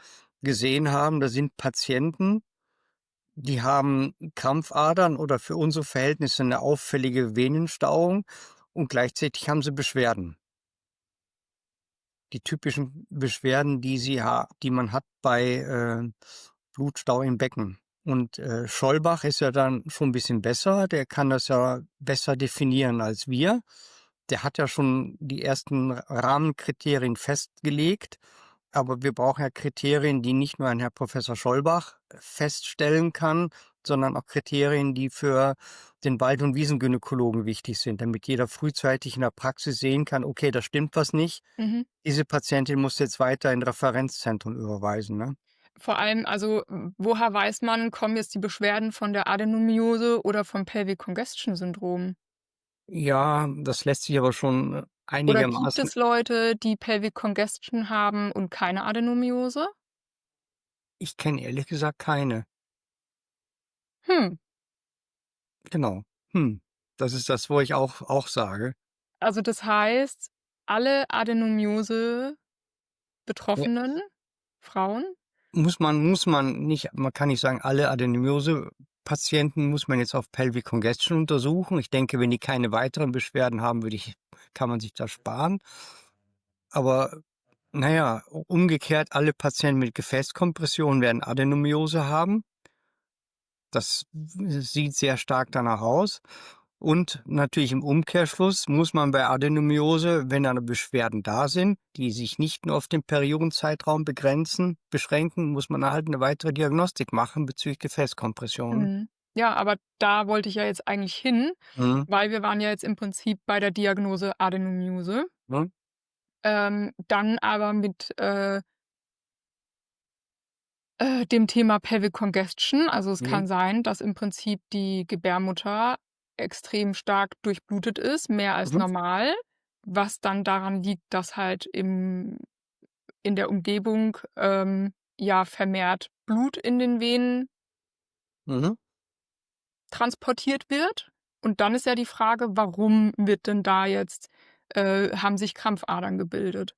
gesehen haben, da sind Patienten, die haben Krampfadern oder für unsere Verhältnisse eine auffällige Venenstauung und gleichzeitig haben sie Beschwerden. Die typischen Beschwerden, die man hat bei, Blutstau im Becken. Und, Schollbach ist ja dann schon 'n bisschen besser, der kann das ja besser definieren als wir. Der hat ja schon die ersten Rahmenkriterien festgelegt, aber wir brauchen ja Kriterien, die nicht nur ein Herr Professor Schollbach feststellen kann, sondern auch Kriterien, die für den Wald und Wiesengynäkologen wichtig sind, damit jeder frühzeitig in der Praxis sehen kann: „Okay, da stimmt was nicht. Mhm. Diese Patientin muss jetzt weiter in Referenzzentrum überweisen“, ne? Vor allem, also, woher weiß man, kommen jetzt die Beschwerden von der Adenomyose oder vom Pelvic Congestion Syndrom? Ja, das lässt sich aber schon Oder gibt einigermaßen. es Leute, die Pelvic Congestion haben und keine Adenomyose? Ich kenne ehrlich gesagt keine. Hm, Genau. Hm. Das ist das, wo ich auch sage. also das heißt, alle Ja, Adenomyose-Betroffenen, Frauen? muss man nicht, man kann nicht sagen, alle Adenomyose-Patienten muss man jetzt auf Pelvic Congestion untersuchen. Ich denke, wenn die keine weiteren Beschwerden haben, kann man sich das sparen. Aber na ja, umgekehrt, alle Patienten mit Gefäßkompression werden Adenomyose haben. Das sieht sehr stark danach aus. Und natürlich im Umkehrschluss muss man bei Adenomyose, wenn da Beschwerden da sind, die sich nicht nur auf den Periodenzeitraum beschränken, muss man halt eine weitere Diagnostik machen bezüglich Gefäßkompression. Mhm. Ja, aber da wollte ich ja jetzt eigentlich hin, Mhm. weil wir waren ja jetzt im Prinzip bei der Diagnose Adenomyose, Mhm. dann aber mit, dem Thema Pelvic Congestion. Also, es Mhm. kann sein, dass im Prinzip die Gebärmutter extrem stark durchblutet ist, mehr als Mhm. normal, was dann daran liegt, dass halt in der Umgebung, ja, vermehrt Blut in den Venen Mhm. transportiert wird. Und dann ist ja die Frage, warum wird denn da jetzt haben sich Krampfadern gebildet?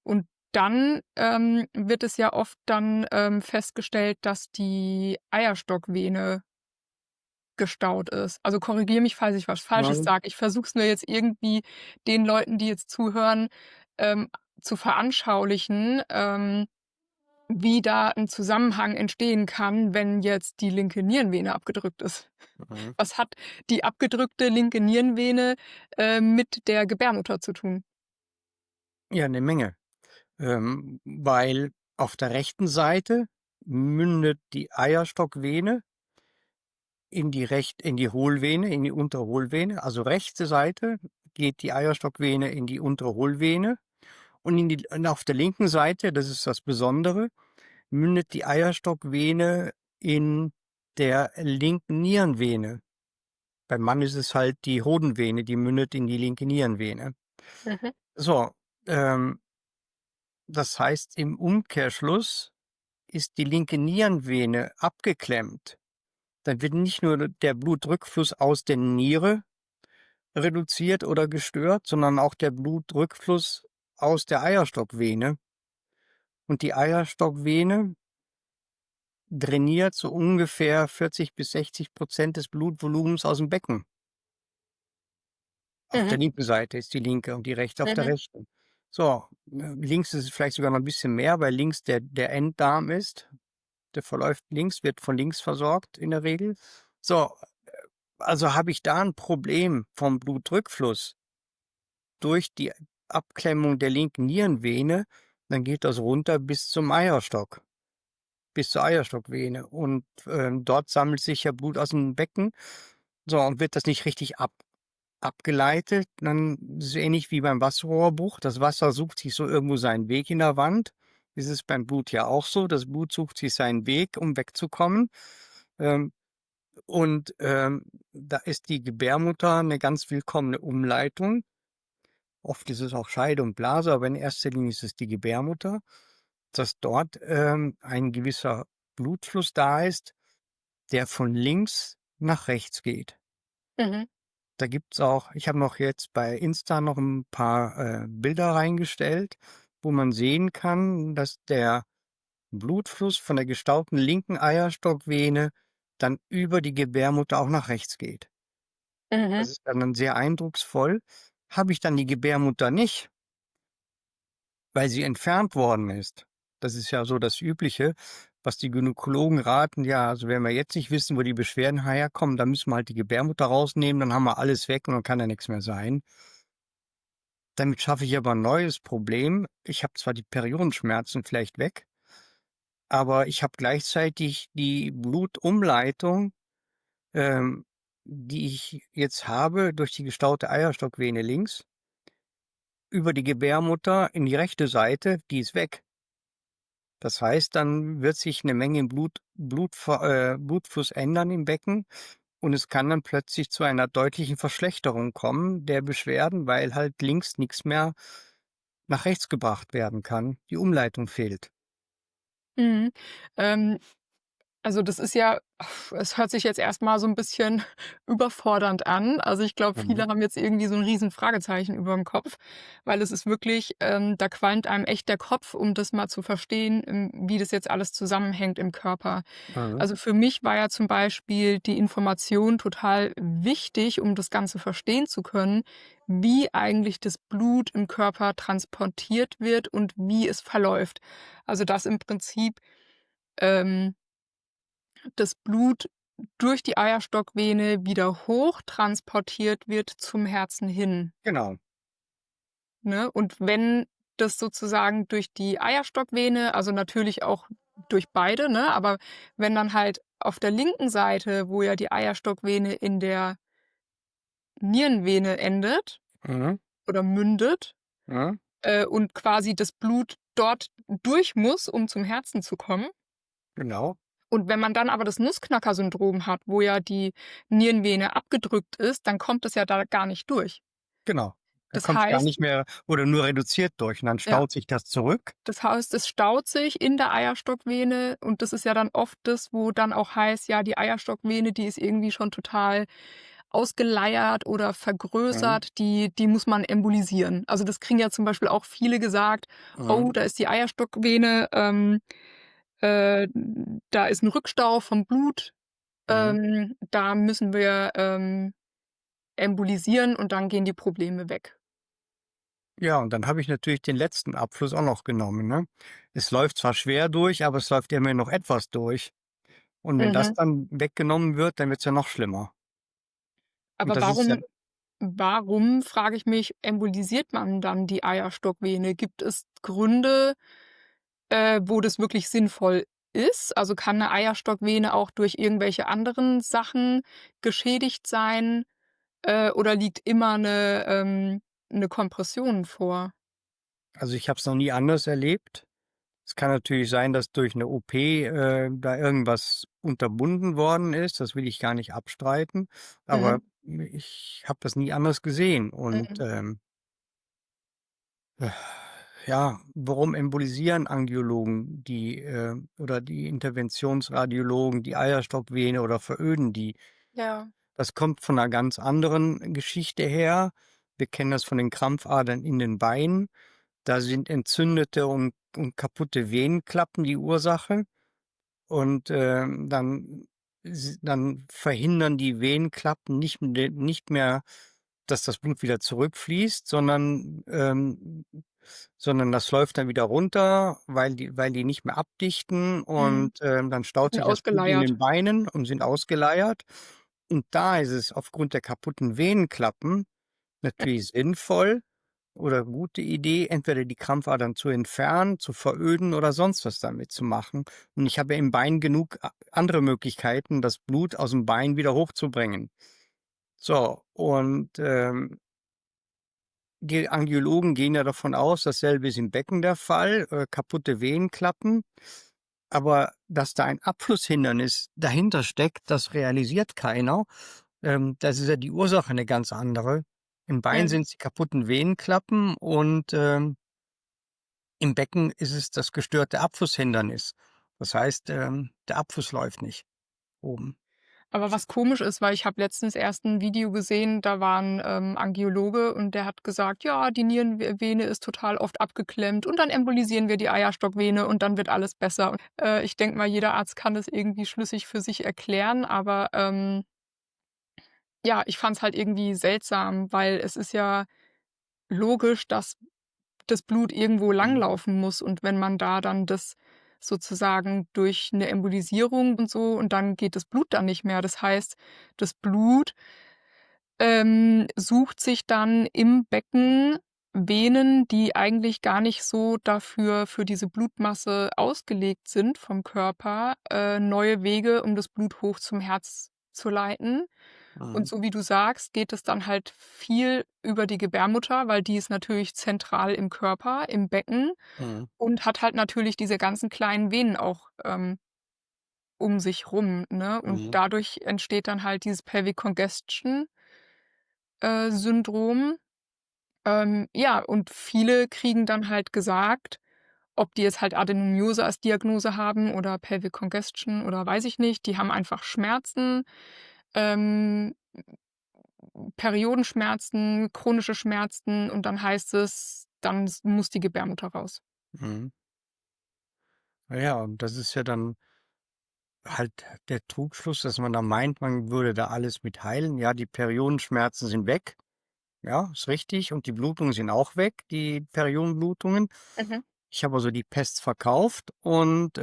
Und dann, wird es ja oft dann, festgestellt, dass die Eierstockvene gestaut ist. Also, korrigiere mich, falls ich was Falsches Mhm. sage. Ich versuche es nur jetzt irgendwie den Leuten, die jetzt zuhören, ähm, zu veranschaulichen, wie da 'n Zusammenhang entstehen kann, wenn jetzt die linke Nierenvene abgedrückt ist. Mhm. Was hat die abgedrückte linke Nierenvene, mit der Gebärmutter zu tun? Ja, eine Menge. Weil auf der rechten Seite mündet die Eierstockvene in die Hohlvene, in die untere Hohlvene. Also rechte Seite geht die Eierstockvene in die untere Hohlvene und auf der linken Seite, das ist das Besondere, mündet die Eierstockvene in der linken Nierenvene. Beim Mann ist es halt die Hodenvene, die mündet in die linke Nierenvene. Mhm, So, ähm, das heißt, im Umkehrschluss ist die linke Nierenvene abgeklemmt. Dann wird nicht nur der Blutrückfluss aus der Niere reduziert oder gestört, sondern auch der Blutrückfluss aus der Eierstockvene und die Eierstockvene drainiert so ungefähr 40 bis 60% des Blutvolumens aus dem Becken. Auf der Mhm. linken Seite ist die linke und die rechte auf der Mhm. rechten. So, links ist es vielleicht sogar noch 'n bisschen mehr, weil links der Enddarm ist. Der verläuft links, wird von links versorgt in der Regel. So, also habe ich da 'n Problem vom Blutrückfluss durch die Abklemmung der linken Nierenvene, dann geht das runter bis zum Eierstock, bis zur Eierstockvene und, dort sammelt sich ja Blut aus'm Becken. So, und wird das nicht richtig abgeleitet, dann ist es ähnlich wie beim Wasserrohrbruch. Das Wasser sucht sich so irgendwo seinen Weg in der Wand. Das ist beim Blut ja auch so. Das Blut sucht sich seinen Weg, um wegzukommen. Ähm, da ist die Gebärmutter 'ne ganz willkommene Umleitung. Oft ist es auch Scheide und Blase, aber in erster Linie ist es die Gebärmutter, dass dort, ein gewisser Blutfluss da ist, der von links nach rechts geht. Mhm. Da gibt's auch ich habe noch jetzt bei Insta noch 'n paar, Bilder reingestellt, wo man sehen kann, dass der Blutfluss von der gestauten linken Eierstockvene dann über die Gebärmutter auch nach rechts geht. Mhm. Das ist dann sehr eindrucksvoll. Habe ich dann die Gebärmutter nicht, weil sie entfernt worden ist. Das ist ja so das Übliche, was die Gynäkologen raten: „Ja, also, wenn wir jetzt nicht wissen, wo die Beschwerden herkommen, dann müssen wir halt die Gebärmutter rausnehmen, dann haben wir alles weg und dann kann ja nix mehr sein.“ Damit schaffe ich aber 'n neues Problem. Ich habe zwar die Periodenschmerzen vielleicht weg, aber ich habe gleichzeitig die Blutumleitung, ähm, die ich jetzt habe durch die gestaute Eierstockvene links über die Gebärmutter in die rechte Seite, die ist weg. Das heißt, dann wird sich 'ne Menge im Blutfluss ändern im Becken und es kann dann plötzlich zu einer deutlichen Verschlechterung kommen der Beschwerden, weil halt links nix mehr nach rechts gebracht werden kann. Die Umleitung fehlt. Mhm. Ähm, also, das ist ja es hört sich jetzt erst mal so 'n bisschen überfordernd an. Also, ich glaube, viele Mhm. haben jetzt irgendwie so 'n riesen Fragezeichen überm Kopf, weil es ist wirklich da qualmt einem echt der Kopf, um das mal zu verstehen, wie das jetzt alles zusammenhängt im Körper. Mhm. Also, für mich war ja zum Beispiel die Information total wichtig, um das Ganze verstehen zu können, wie eigentlich das Blut im Körper transportiert wird und wie es verläuft. Also, dass im Prinzip, ähm das Blut durch die Eierstockvene wieder hochtransportiert wird zum Herzen hin, Genau. ne? Und wenn das sozusagen durch die Eierstockvene, also natürlich auch durch beide, ne, aber wenn dann halt auf der linken Seite, wo ja die Eierstockvene in der Nierenvene endet Mhm. oder mündet, Mhm. und quasi das Blut dort durch muss, um zum Herzen zu kommen. Genau. Und wenn man dann aber das Nussknacker-Syndrom hat, wo ja die Nierenvene abgedrückt ist, dann kommt es ja da gar nicht durch. Genau. Da Das kommt's gar heißt nicht mehr oder nur reduziert durch und dann ja, staut sich das zurück. das heißt, es staut sich in der Eierstockvene und das ist ja dann oft das, wo dann auch heißt, ja, die Eierstockvene, die ist irgendwie schon total ausgeleiert oder Mhm. vergrößert, die muss man embolisieren. Also, das kriegen ja zum Beispiel auch viele gesagt: „Oh, Mhm. da ist die Eierstockvene, äh, da ist 'n Rückstau vom Blut, Mhm. da müssen wir, embolisieren und dann gehen die Probleme weg.“ Ja, und dann habe ich natürlich den letzten Abfluss auch noch genommen, ne? Es läuft zwar schwer durch, aber es läuft immerhin noch etwas durch. Und wenn das Mhm. dann weggenommen wird, dann wird's ja noch schlimmer. Und Aber das ist ja warum, frage ich mich, embolisiert man dann die Eierstockvene? Gibt es Gründe, wo das wirklich sinnvoll ist? Also, kann 'ne Eierstockvene auch durch irgendwelche anderen Sachen geschädigt sein, oder liegt immer 'ne Kompression vor? also, ich habe es noch nie anders erlebt. Es kann natürlich sein, dass durch 'ne OP, da irgendwas unterbunden worden ist. Das will ich gar nicht abstreiten, aber Mhm, ich habe das nie anders gesehen und, mhm, äh, ja, warum embolisieren Angiologen die, oder die Interventionsradiologen die Eierstockvene oder veröden die? ja, Das kommt von 'ner ganz anderen Geschichte her. Wir kennen das von den Krampfadern in den Beinen. Da sind entzündete und kaputte Venenklappen die Ursache und, dann verhindern die Venenklappen nicht mehr, dass das Blut wieder zurückfließt, sondern das läuft dann wieder runter, weil die nicht mehr abdichten Mhm. und, dann staut Ja, sich das Blut in ausgeleiert. den Beinen und sind ausgeleiert. Und da ist es aufgrund der kaputten Venenklappen natürlich sinnvoll oder gute Idee, entweder die Krampfadern zu entfernen, zu veröden oder sonst was damit zu machen. Und ich habe ja im Bein genug a andere Möglichkeiten, das Blut aus dem Bein wieder hochzubringen. So, und, die Angiologen gehen ja davon aus, dasselbe ist im Becken der Fall, kaputte Venenklappen. Aber dass da ein Abflusshindernis dahinter steckt, das realisiert keiner. Das ist ja die Ursache eine ganz andere. Im Bein Mhm. sind's die kaputten Venenklappen und, im Becken ist es das gestörte Abflusshindernis. Das heißt, der Abfluss läuft nicht oben. Aber was komisch ist, weil ich habe letztens erst 'n Video gesehen, da war 'n, Angiologe und der hat gesagt: „Ja, die Nierenvene ist total oft abgeklemmt und dann embolisieren wir die Eierstockvene und dann wird alles besser.“ Und, ich denke mal, jeder Arzt kann das irgendwie schlüssig für sich erklären, aber, ja, ich fand's halt irgendwie seltsam, weil es ist ja logisch, dass das Blut irgendwo Mhm, langlaufen muss und wenn man da dann das sozusagen durch 'ne Embolisierung und so und dann geht das Blut dann nicht mehr. Das heißt, das Blut, sucht sich dann im Becken Venen, die eigentlich gar nicht so dafür für diese Blutmasse ausgelegt sind vom Körper, neue Wege, um das Blut hoch zum Herz zu leiten. Und mhm, so wie du sagst, geht es dann halt viel über die Gebärmutter, weil die ist natürlich zentral im Körper, im Becken mhm, und hat halt natürlich diese ganzen kleinen Venen auch, um sich rum, ne? Und mhm. dadurch entsteht dann halt dieses Pelvic Congestion, Syndrom. Ja, und viele kriegen dann halt gesagt, ob die jetzt halt Adenomyose als Diagnose haben oder Pelvic Congestion oder weiß ich nicht, die haben einfach Schmerzen, ähm, Periodenschmerzen, chronische Schmerzen und dann heißt es, dann muss die Gebärmutter raus. Mhm. Na ja, und das ist ja dann halt der Trugschluss, dass man da meint, man würde da alles mit heilen. Ja, die Periodenschmerzen sind weg. Ja, ist richtig. Und die Blutungen sind auch weg, die Periodenblutungen. Mhm. Ich habe also die Pest verkauft und,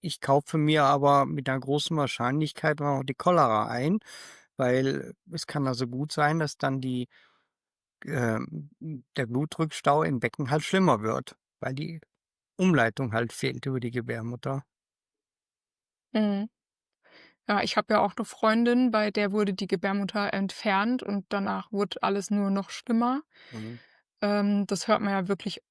ich kaufe mir aber mit einer großen Wahrscheinlichkeit auch die Cholera ein, weil es kann also gut sein, dass dann der Blutrückstau im Becken halt schlimmer wird, weil die Umleitung halt fehlt über die Gebärmutter. Mhm. Ja, ich habe ja auch 'ne Freundin, bei der wurde die Gebärmutter entfernt und danach wurde alles nur noch schlimmer. Mhm, Das hört man ja wirklich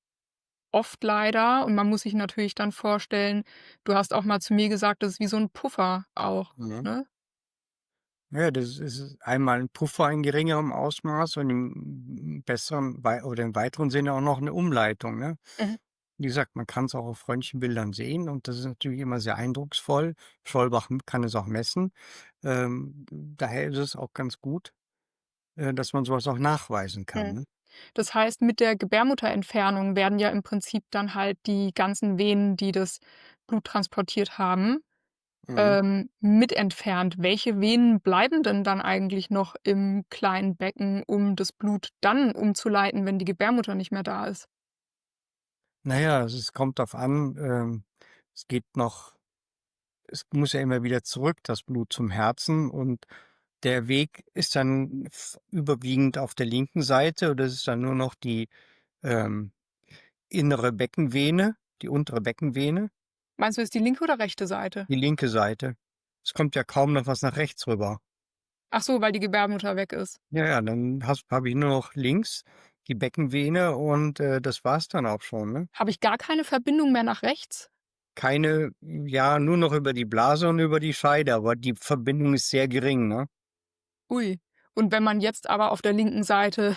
oft leider und man muss sich natürlich dann vorstellen, du hast auch mal zu mir gesagt, das ist wie so 'n Puffer auch, mhm. ne? Ja, das ist einmal 'n Puffer in geringerem Ausmaß und im besseren oder im weiteren Sinne auch noch eine Umleitung, ne? Mhm, Wie gesagt, man kann es auch auf Röntgenbildern sehen und das ist natürlich immer sehr eindrucksvoll. Schollbach kann es auch messen. Daher ist es auch ganz gut, dass man sowas auch nachweisen kann, mhm. ne? Das heißt, mit der Gebärmutterentfernung werden ja im Prinzip dann halt die ganzen Venen, die das Blut transportiert haben, Mhm. mit entfernt. Welche Venen bleiben denn dann eigentlich noch im kleinen Becken, um das Blut dann umzuleiten, wenn die Gebärmutter nicht mehr da ist? Na ja, es kommt drauf an, es geht noch es muss ja immer wieder zurück, das Blut zum Herzen und der Weg ist dann überwiegend auf der linken Seite und das ist dann nur noch die, ähm, innere Beckenvene, die untere Beckenvene, Meinst du jetzt die linke oder rechte Seite? die linke Seite. Es kommt ja kaum noch was nach rechts rüber. Ach so, weil die Gebärmutter weg ist. Ja, ja, dann habe ich nur noch links die Beckenvene und, das war's dann auch schon, ne? Habe ich gar keine Verbindung mehr nach rechts? Keine ja, nur noch über die Blase und über die Scheide, aber die Verbindung ist sehr gering, ne? Ui. Und wenn man jetzt aber auf der linken Seite,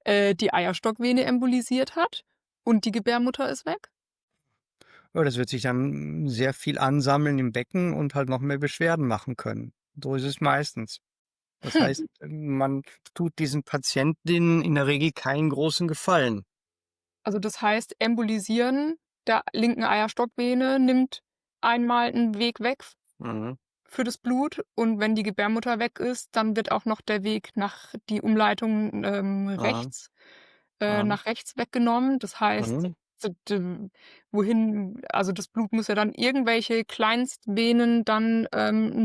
die Eierstockvene embolisiert hat und die Gebärmutter ist weg? Ja, das wird sich dann sehr viel ansammeln im Becken und halt noch mehr Beschwerden machen können. So ist es meistens. Das Hm. heißt, man tut diesen Patientinnen in der Regel keinen großen Gefallen. Also, das heißt, Embolisieren der linken Eierstockvene nimmt einmal 'n Weg weg Mhm. für das Blut und wenn die Gebärmutter weg ist, dann wird auch noch der Weg nach die Umleitung, Mhm. Mhm. nach rechts weggenommen. Das heißt, Mhm. d d wohin also, das Blut muss ja dann irgendwelche Kleinstvenen dann,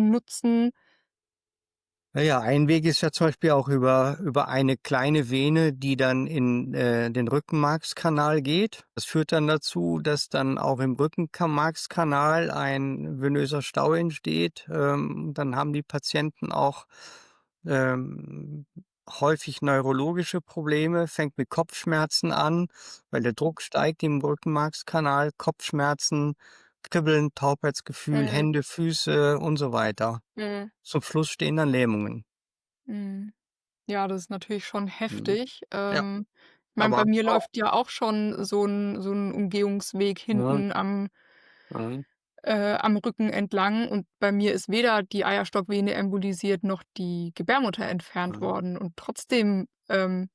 nutzen. Na ja, ein Weg ist ja zum Beispiel auch über eine kleine Vene, die dann in, den Rückenmarkskanal geht. Das führt dann dazu, dass dann auch im Rückenmarkskanal ein venöser Stau entsteht. Dann haben die Patienten auch, ähm, häufig neurologische Probleme, fängt mit Kopfschmerzen an, weil der Druck steigt im Rückenmarkskanal, Kopfschmerzen, Kribbeln, Taubheitsgefühl, Mhm, Hände, Füße und so weiter. mhm, Zum Schluss stehen dann Lähmungen. mhm. Ja, das ist natürlich schon Mhm. heftig. Ja, Ich meine, bei aber mir auch läuft ja auch schon so 'n Umgehungsweg mhm, hinten mhm, am Rücken entlang und bei mir ist weder die Eierstockvene embolisiert noch die Gebärmutter entfernt mhm, worden und trotzdem,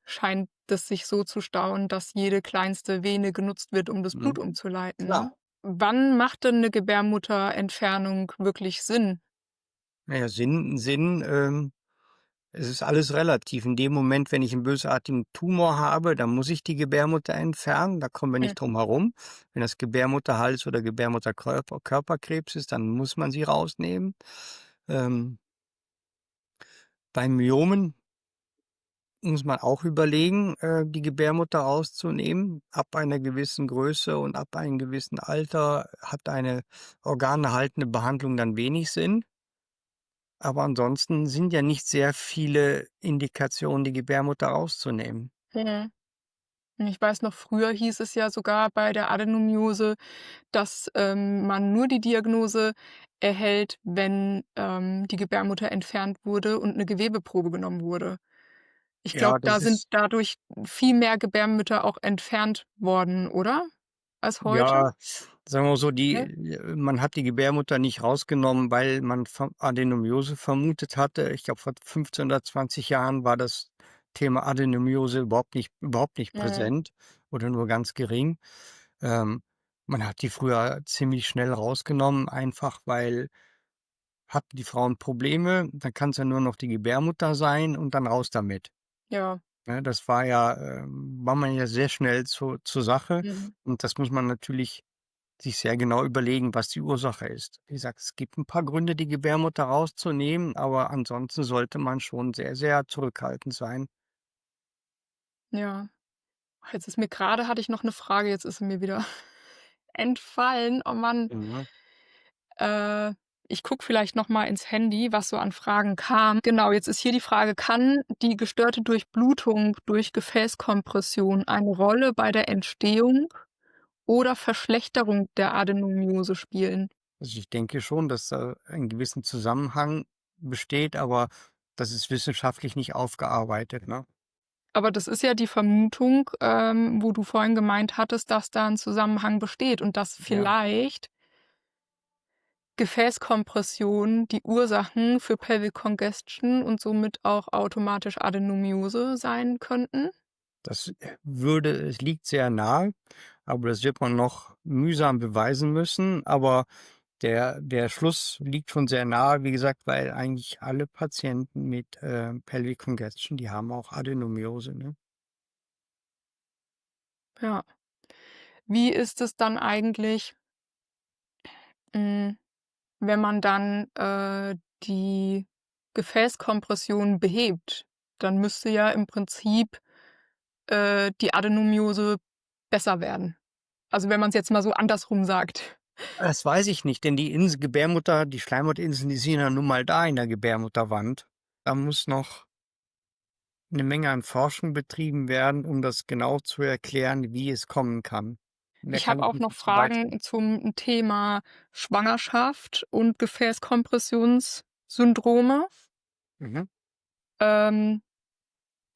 scheint das sich so zu stauen, dass jede kleinste Vene genutzt wird, um das Blut mhm. umzuleiten, Klar. ne? Wann macht denn 'ne Gebärmutterentfernung wirklich Sinn? Na ja, es ist alles relativ. In dem Moment, wenn ich 'n bösartigen Tumor habe, dann muss ich die Gebärmutter entfernen, da kommen wir Hm, nicht drum herum. Wenn das Gebärmutterhals oder Gebärmutterkörperkrebs ist, dann muss man sie rausnehmen. Ähm, bei Myomen muss man auch überlegen, die Gebärmutter rauszunehmen. Ab einer gewissen Größe und ab einem gewissen Alter hat eine organerhaltende Behandlung dann wenig Sinn. Aber ansonsten sind ja nicht sehr viele Indikationen, die Gebärmutter rauszunehmen. mhm. Ich weiß noch, früher hieß es ja sogar bei der Adenomyose, dass, man nur die Diagnose erhält, wenn, die Gebärmutter entfernt wurde und 'ne Gewebeprobe genommen wurde. Ich Ja, glaube, das da sind ist dadurch viel mehr Gebärmütter auch entfernt worden, oder? Als heute? ja, sagen wir mal so, Ne? man hat die Gebärmutter nicht rausgenommen, weil man Adenomiose vermutet hatte. Ich glaube, vor 15 oder 20 Jahren war das Thema Adenomiose überhaupt nicht Mhm. präsent oder nur ganz gering. Ähm, man hat die früher ziemlich schnell rausgenommen, einfach weil hatten die Frauen Probleme, dann kann's ja nur noch die Gebärmutter sein und dann raus damit. Ja. Ne, das war man ja sehr schnell zur Sache Mhm. und das muss man natürlich sich sehr genau überlegen, was die Ursache ist. Wie gesagt, es gibt ein paar Gründe, die Gebärmutter rauszunehmen, aber ansonsten sollte man schon sehr, sehr zurückhaltend sein. Ja. Ach, jetzt ist mir grade hatte ich noch 'ne Frage, jetzt ist sie mir wieder entfallen. Oh Mann. Mhm. Äh, Ich gucke vielleicht noch mal ins Handy, was so an Fragen kam. Genau, jetzt ist hier die Frage: „Kann die gestörte Durchblutung durch Gefäßkompression eine Rolle bei der Entstehung oder Verschlechterung der Adenomyose spielen?“ Also, ich denke schon, dass da ein gewissen Zusammenhang besteht, aber das ist wissenschaftlich nicht aufgearbeitet, ne? Aber das ist ja die Vermutung, wo du vorhin gemeint hattest, dass da 'n Zusammenhang besteht und dass Ja. vielleicht Gefäßkompression die Ursachen für Pelvic Congestion und somit auch automatisch Adenomyose sein könnten? Es liegt sehr nahe, aber das wird man noch mühsam beweisen müssen. Aber der Schluss liegt schon sehr nahe, wie gesagt, weil eigentlich alle Patienten mit, Pelvic Congestion, die haben auch Adenomiose, ne? Ja. Wie ist es dann eigentlich, hm, wenn man dann, die Gefäßkompression behebt? Dann müsste ja im Prinzip, die Adenomyose besser werden. Also, wenn man's jetzt mal so andersrum sagt. Das weiß ich nicht, denn die Schleimhautinseln, die sind ja nun mal da in der Gebärmutterwand. Da muss noch eine Menge an Forschung betrieben werden, um das genau zu erklären, wie es kommen kann. Mehr Ich kann habe ich auch nicht noch dazu beitragen. Fragen zum Thema Schwangerschaft und Gefäßkompressionssyndrome. Mhm. Ähm,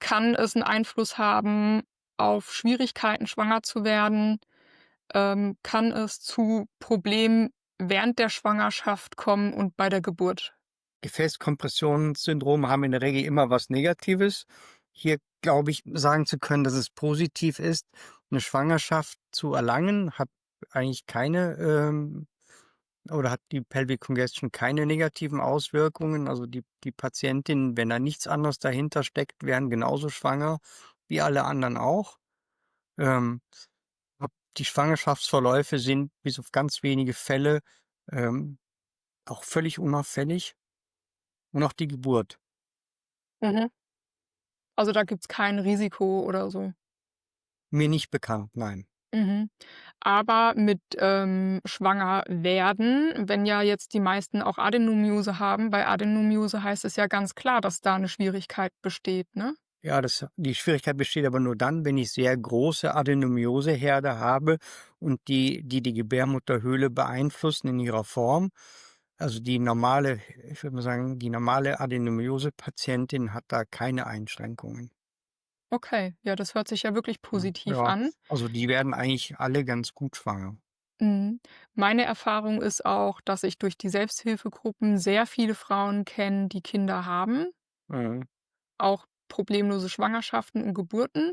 Kann es 'n Einfluss haben auf Schwierigkeiten, schwanger zu werden? Kann es zu Problemen während der Schwangerschaft kommen und bei der Geburt? Gefäßkompressionssyndrome haben in der Regel immer was Negatives. Hier glaube ich, sagen zu können, dass es positiv ist, 'ne Schwangerschaft zu erlangen, hat eigentlich keine, oder hat die Pelvic Congestion keine negativen Auswirkungen. Also, die Patientinnen, wenn da nichts anderes dahinter steckt, werden genauso schwanger wie alle anderen auch. Ähm, ab Die Schwangerschaftsverläufe sind bis auf ganz wenige Fälle, ähm, auch völlig unauffällig und auch die Geburt. Mhm. Also, da gibt's kein Risiko oder so? Mir nicht bekannt, nein. Mhm. Aber mit, schwanger werden, wenn ja jetzt die meisten auch Adenomyose haben, bei Adenomyose heißt es ja ganz klar, dass da 'ne Schwierigkeit besteht, ne? Ja, die Schwierigkeit besteht aber nur dann, wenn ich sehr große Adenomioseherde habe und die Gebärmutterhöhle beeinflussen in ihrer Form. Also, ich würde mal sagen, die normale Adenomiose-Patientin hat da keine Einschränkungen. Okay, ja, das hört sich ja wirklich Ja, positiv ja, an. also, die werden eigentlich alle ganz gut schwanger. Mhm. Meine Erfahrung ist auch, dass ich durch die Selbsthilfegruppen sehr viele Frauen kenne, die Kinder haben, Mhm. auch problemlose Schwangerschaften und Geburten.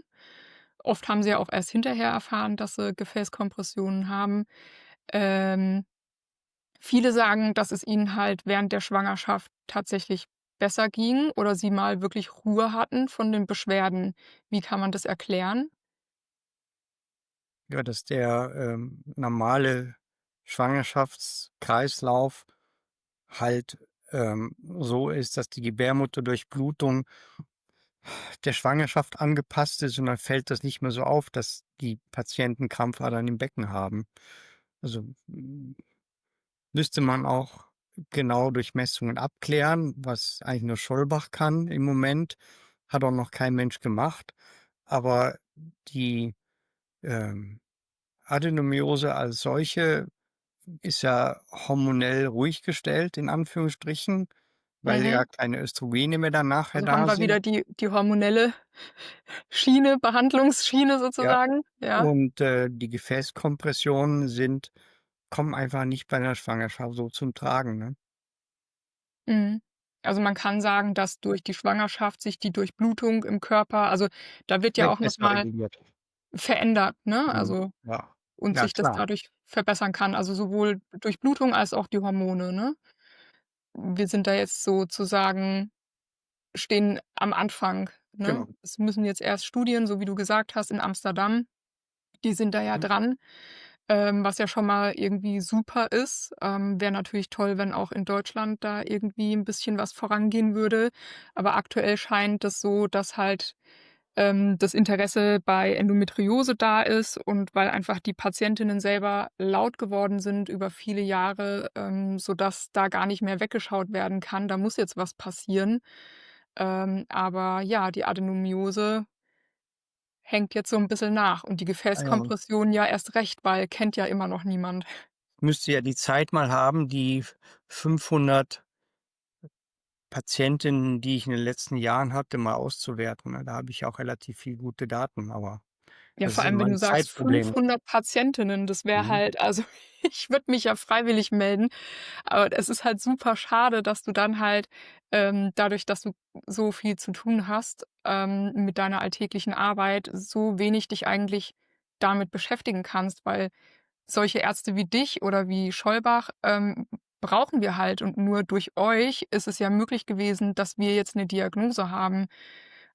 Oft haben sie ja auch erst hinterher erfahren, dass sie Gefäßkompressionen haben. Ähm, Viele sagen, dass es ihnen halt während der Schwangerschaft tatsächlich besser ging oder sie mal wirklich Ruhe hatten von den Beschwerden. Wie kann man das erklären? Ja, dass der, normale Schwangerschaftskreislauf halt, so ist, dass die Gebärmutterdurchblutung der Schwangerschaft angepasst ist und dann fällt das nicht mehr so auf, dass die Patienten Krampfadern im Becken haben. Also, müsste man auch genau durch Messungen abklären, was eigentlich nur Schollbach kann im Moment, hat auch noch kein Mensch gemacht. Aber die, ähm, Adenomiose als solche ist ja hormonell ruhig gestellt in Anführungsstrichen, weil ja Mhm. keine Östrogene mehr dann nachher Also haben da wir wieder sind. die hormonelle Schiene, Behandlungsschiene Ja. sozusagen, ja? Und, die Gefäßkompressionen kommen einfach nicht bei der Schwangerschaft so zum Tragen, ne? Mhm. Also, man kann sagen, dass durch die Schwangerschaft sich die Durchblutung im Körper also, da wird ja Wird auch noch besser mal reguliert. verändert, ne? Mhm. Also Ja. und Ja, sich das klar. dadurch verbessern kann, also sowohl Durchblutung als auch die Hormone, ne? Wir sind da jetzt sozusagen stehen am Anfang, ne? Genau. Es müssen jetzt erst Studien, so wie du gesagt hast, in Amsterdam, die sind da ja Mhm. dran, was ja schon mal irgendwie super ist. Wäre natürlich toll, wenn auch in Deutschland da irgendwie 'n bisschen was vorangehen würde. Aber aktuell scheint es so, dass halt, das Interesse bei Endometriose da ist und weil einfach die Patientinnen selber laut geworden sind über viele Jahre, sodass da gar nicht mehr weggeschaut werden kann. Da muss jetzt was passieren. Aber ja, die Adenomiose hängt jetzt so 'n bisschen nach und die Ah ja, Gefäßkompression ja erst recht, weil kennt ja immer noch niemand. müsste ja die Zeit mal haben, die 500 Patientinnen, die ich in den letzten Jahren hatte, mal auszuwerten, ne? Da habe ich auch relativ viel gute Daten, aber Ja, das vor ist allem, immer wenn du 'n sagst Zeitproblem. 500 Patientinnen, das wäre Mhm. halt also, ich würde mich ja freiwillig melden, aber es ist halt super schade, dass du dann halt, dadurch, dass du so viel zu tun hast, mit deiner alltäglichen Arbeit, so wenig dich eigentlich damit beschäftigen kannst, weil solche Ärzte wie dich oder wie Schollbach, brauchen wir halt und nur durch euch ist es ja möglich gewesen, dass wir jetzt 'ne Diagnose haben.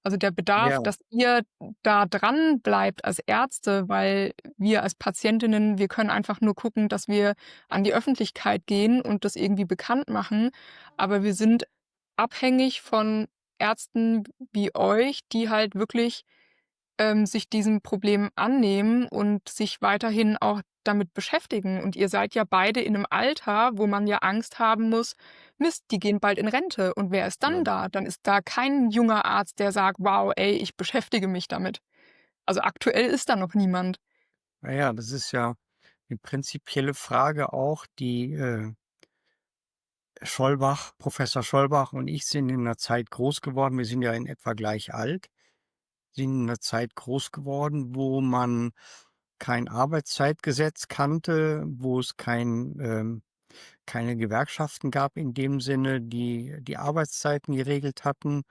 Also, der Bedarf, Ja, dass ihr da dran bleibt als Ärzte, weil wir als Patientinnen wir können einfach nur gucken, dass wir an die Öffentlichkeit gehen und das irgendwie bekannt machen, aber wir sind abhängig von Ärzten wie euch, die halt wirklich sich diesem Problem annehmen und sich weiterhin auch damit beschäftigen. Und ihr seid ja beide in 'nem Alter, wo man ja Angst haben muss: „Mist, die gehen bald in Rente und wer ist dann ja. da?“ Dann ist da kein junger Arzt, der sagt: „Wow, ey, ich beschäftige mich damit.“ Also, aktuell ist da noch niemand. Na ja, das ist ja 'ne prinzipielle Frage auch, die, Professor Schollbach und ich sind in 'ner Zeit groß geworden, wir sind ja in etwa gleich alt, sind in 'ner Zeit groß geworden, wo man kein Arbeitszeitgesetz kannte, wo es keine Gewerkschaften gab in dem Sinne, die die Arbeitszeiten geregelt hatten.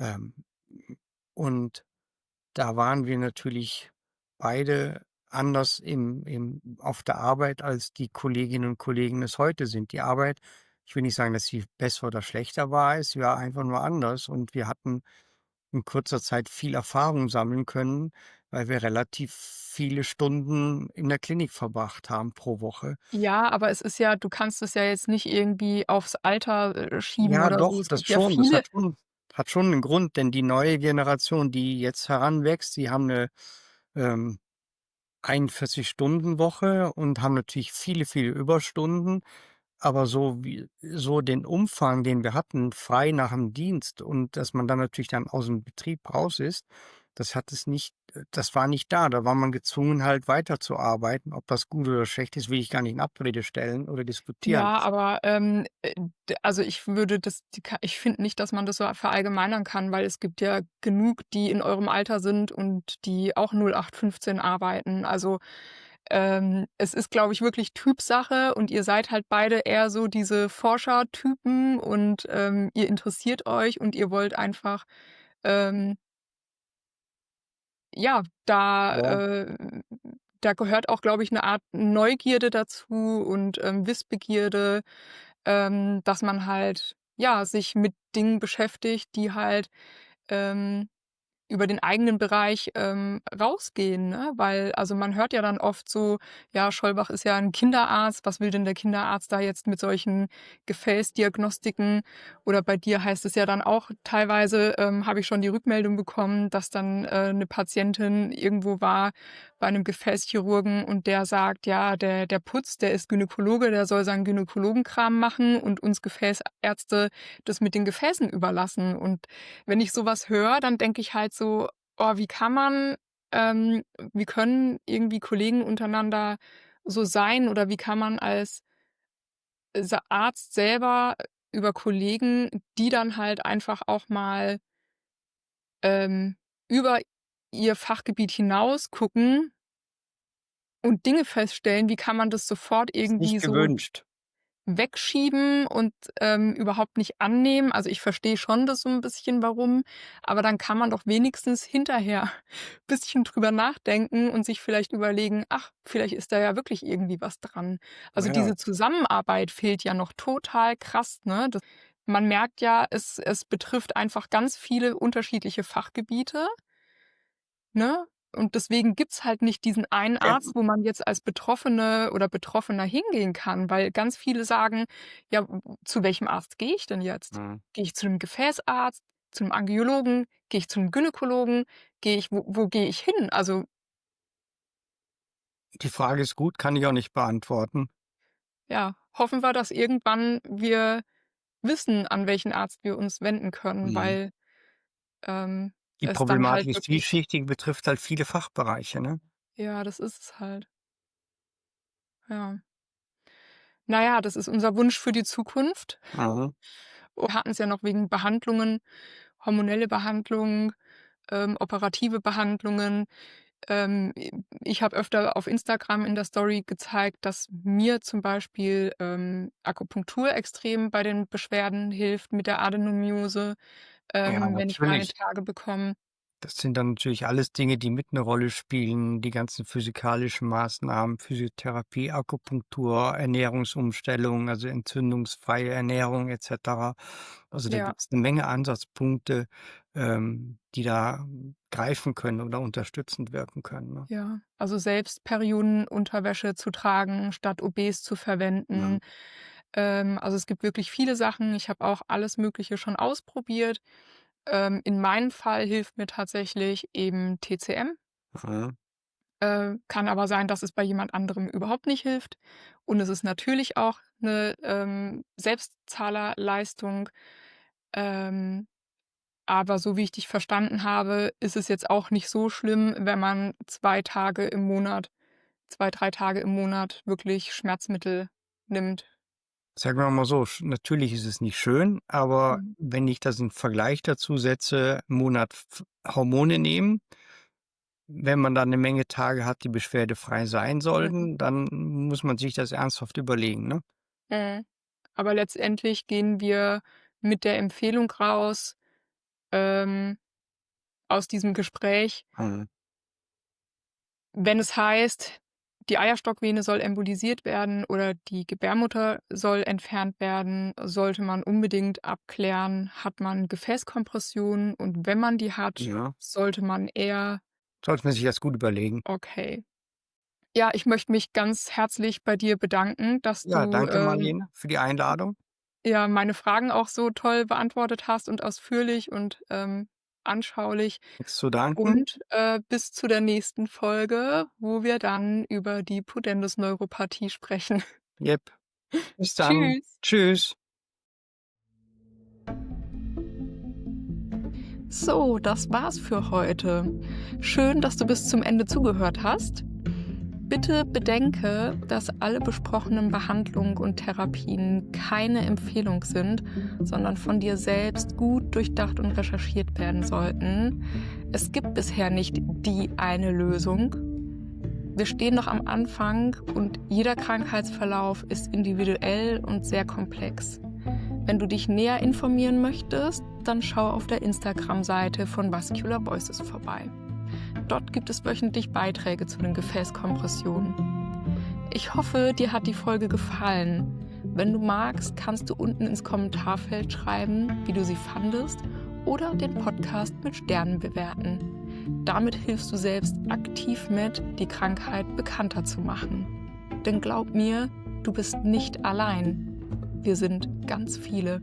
Ähm, und da waren wir natürlich beide anders auf der Arbeit, als die Kolleginnen und Kollegen es heute sind. Die Arbeit, ich will nicht sagen, dass sie besser oder schlechter war, sie war einfach nur anders und wir hatten in kurzer Zeit viel Erfahrung sammeln können, weil wir relativ viele Stunden in der Klinik verbracht haben pro Woche. Ja, aber es ist ja, du kannst es ja jetzt nicht irgendwie aufs Alter, schieben Ja, oder so. doch, Es das gibt ja schon. Das viele. hat schon 'nen Grund, denn die neue Generation, die jetzt heranwächst, die haben 'ne, ähm, 41-Stunden-Woche und haben natürlich viele, viele Überstunden, aber so den Umfang, den wir hatten, frei nach dem Dienst und dass man dann natürlich dann aus'm Betrieb raus ist, das war nicht da. Da war man gezwungen, halt weiterzuarbeiten. Ob das gut oder schlecht ist, will ich gar nicht in Abrede stellen oder diskutieren. Ja, aber, d also, ich finde nicht, dass man das so verallgemeinern kann, weil es gibt ja genug, die in eurem Alter sind und die auch 08/15 arbeiten. Also, es ist, glaube ich, wirklich Typsache und ihr seid halt beide eher so diese Forschertypen und, ihr interessiert euch und ihr wollt einfach, ähm ja, Ja. da gehört auch, glaube ich, 'ne Art Neugierde dazu und, Wissbegierde, dass man halt, ja, sich mit Dingen beschäftigt, die halt, ähm über den eigenen Bereich, rausgehen, ne? Weil also, man hört ja dann oft so: „Ja, Schollbach ist ja 'n Kinderarzt. Was will denn der Kinderarzt da jetzt mit solchen Gefäßdiagnostiken?“ Oder bei dir heißt es ja dann auch teilweise, habe ich schon die Rückmeldung bekommen, dass dann, 'ne Patientin irgendwo war bei 'nem Gefäßchirurgen und der sagt: „Ja, der Putz, der ist Gynäkologe, der soll seinen Gynäkologenkram machen und uns Gefäßärzte das mit den Gefäßen überlassen.“ Und wenn ich so was höre, dann denke ich halt so: „Oh, ähm wie können irgendwie Kollegen untereinander so sein oder wie kann man als Arzt selber über Kollegen, die dann halt einfach auch mal, ähm, über ihr Fachgebiet hinaus gucken und Dinge feststellen, wie kann man das sofort Ist nicht irgendwie so gewünscht. wegschieben und, überhaupt nicht annehmen. Also, ich verstehe schon das so 'n bisschen warum, aber dann kann man doch wenigstens hinterher bisschen drüber nachdenken und sich vielleicht überlegen: „Ach, vielleicht ist da ja wirklich irgendwie was dran.“ Also, Ja. diese Zusammenarbeit fehlt ja noch total krass, ne? Man merkt ja, es betrifft einfach ganz viele unterschiedliche Fachgebiete. Ne? Und deswegen gibt's halt nicht diesen einen Ja. Arzt, wo man jetzt als Betroffene oder Betroffener hingehen kann, weil ganz viele sagen: „Ja, zu welchem Arzt gehe ich denn jetzt? Mhm. Gehe ich zu 'nem Gefäßarzt, zu 'nem Angiologen? Gehe ich zu 'nem Gynäkologen? Wo gehe ich hin?“ Also, Die Frage ist gut, kann ich auch nicht beantworten. ja, hoffen wir, dass irgendwann wir wissen, an welchen Arzt wir uns wenden können, Mhm. weil, Die es dann Problematik halt ist wirklich, vielschichtig, betrifft halt viele Fachbereiche, ne? ja, das ist es halt, ja. Na ja, das ist unser Wunsch für die Zukunft. Mhm. Wir hatten's ja noch wegen Behandlungen, hormonelle Behandlungen, operative Behandlungen. Ich habe öfter auf Instagram in der Story gezeigt, dass mir zum Beispiel, Akupunktur extrem bei den Beschwerden hilft mit der Adenomyose, Ja, wenn ich meine natürlich. Tage bekomme. Das sind dann natürlich alles Dinge, die mit 'ne Rolle spielen, die ganzen physikalischen Maßnahmen, Physiotherapie, Akupunktur, Ernährungsumstellung, also entzündungsfreie Ernährung et cetera. Also, da Ja, gibt's 'ne Menge Ansatzpunkte, die da greifen können oder unterstützend wirken können, ne? ja. Also, selbst Periodenunterwäsche zu tragen, statt OBs zu Mhm. verwenden. Also, es gibt wirklich viele Sachen. Ich habe auch alles Mögliche schon ausprobiert. In meinem Fall hilft mir tatsächlich eben TCM. Mhm. Kann aber sein, dass es bei jemand anderem überhaupt nicht hilft. Und es ist natürlich auch 'ne, Selbstzahlerleistung. Ähm, aber so wie ich dich verstanden habe, ist es jetzt auch nicht so schlimm, wenn man 2 Tage im Monat 2, 3 Tage im Monat wirklich Schmerzmittel nimmt. Sagen wir mal so, natürlich ist es nicht schön, aber Mhm. wenn ich das in Vergleich dazu setze, 'n Monat Hormone nehmen, wenn man dann 'ne Menge Tage hat, die beschwerdefrei sein Mhm. sollten, dann muss man sich das ernsthaft überlegen, ne? Mhm. Aber letztendlich gehen wir mit der Empfehlung raus, ähm, aus diesem Gespräch. Mhm. wenn es heißt, die Eierstockvene soll embolisiert werden oder die Gebärmutter soll entfernt werden, sollte man unbedingt abklären, hat man Gefäßkompression, und wenn man die hat, Ja, sollte man eher sollte man sich das gut überlegen. okay. Ja, ich möchte mich ganz herzlich bei dir bedanken, dass Ja, du, danke Marlene für die Einladung. ja, meine Fragen auch so toll beantwortet hast und ausführlich und, anschaulich. Nichts zu danken. Und, bis zu der nächsten Folge, wo wir dann über die Pudendusneuropathie sprechen. Jep. Bis dann. Tschüss. Tschüss. So, das war's für heute. Schön, dass du bis zum Ende zugehört hast. Bitte bedenke, dass alle besprochenen Behandlungen und Therapien keine Empfehlung sind, sondern von dir selbst gut durchdacht und recherchiert werden sollten. Es gibt bisher nicht die eine Lösung. Wir stehen noch am Anfang und jeder Krankheitsverlauf ist individuell und sehr komplex. Wenn du dich näher informieren möchtest, dann schau auf der Instagram-Seite von Vascular Voices vorbei. Dort gibt es wöchentlich Beiträge zu den Gefäßkompressionen. Ich hoffe, dir hat die Folge gefallen. Wenn du magst, kannst du unten ins Kommentarfeld schreiben, wie du sie fandest, oder den Podcast mit Sternen bewerten. Damit hilfst du selbst aktiv mit, die Krankheit bekannter zu machen. Denn glaub mir, du bist nicht allein. Wir sind ganz viele.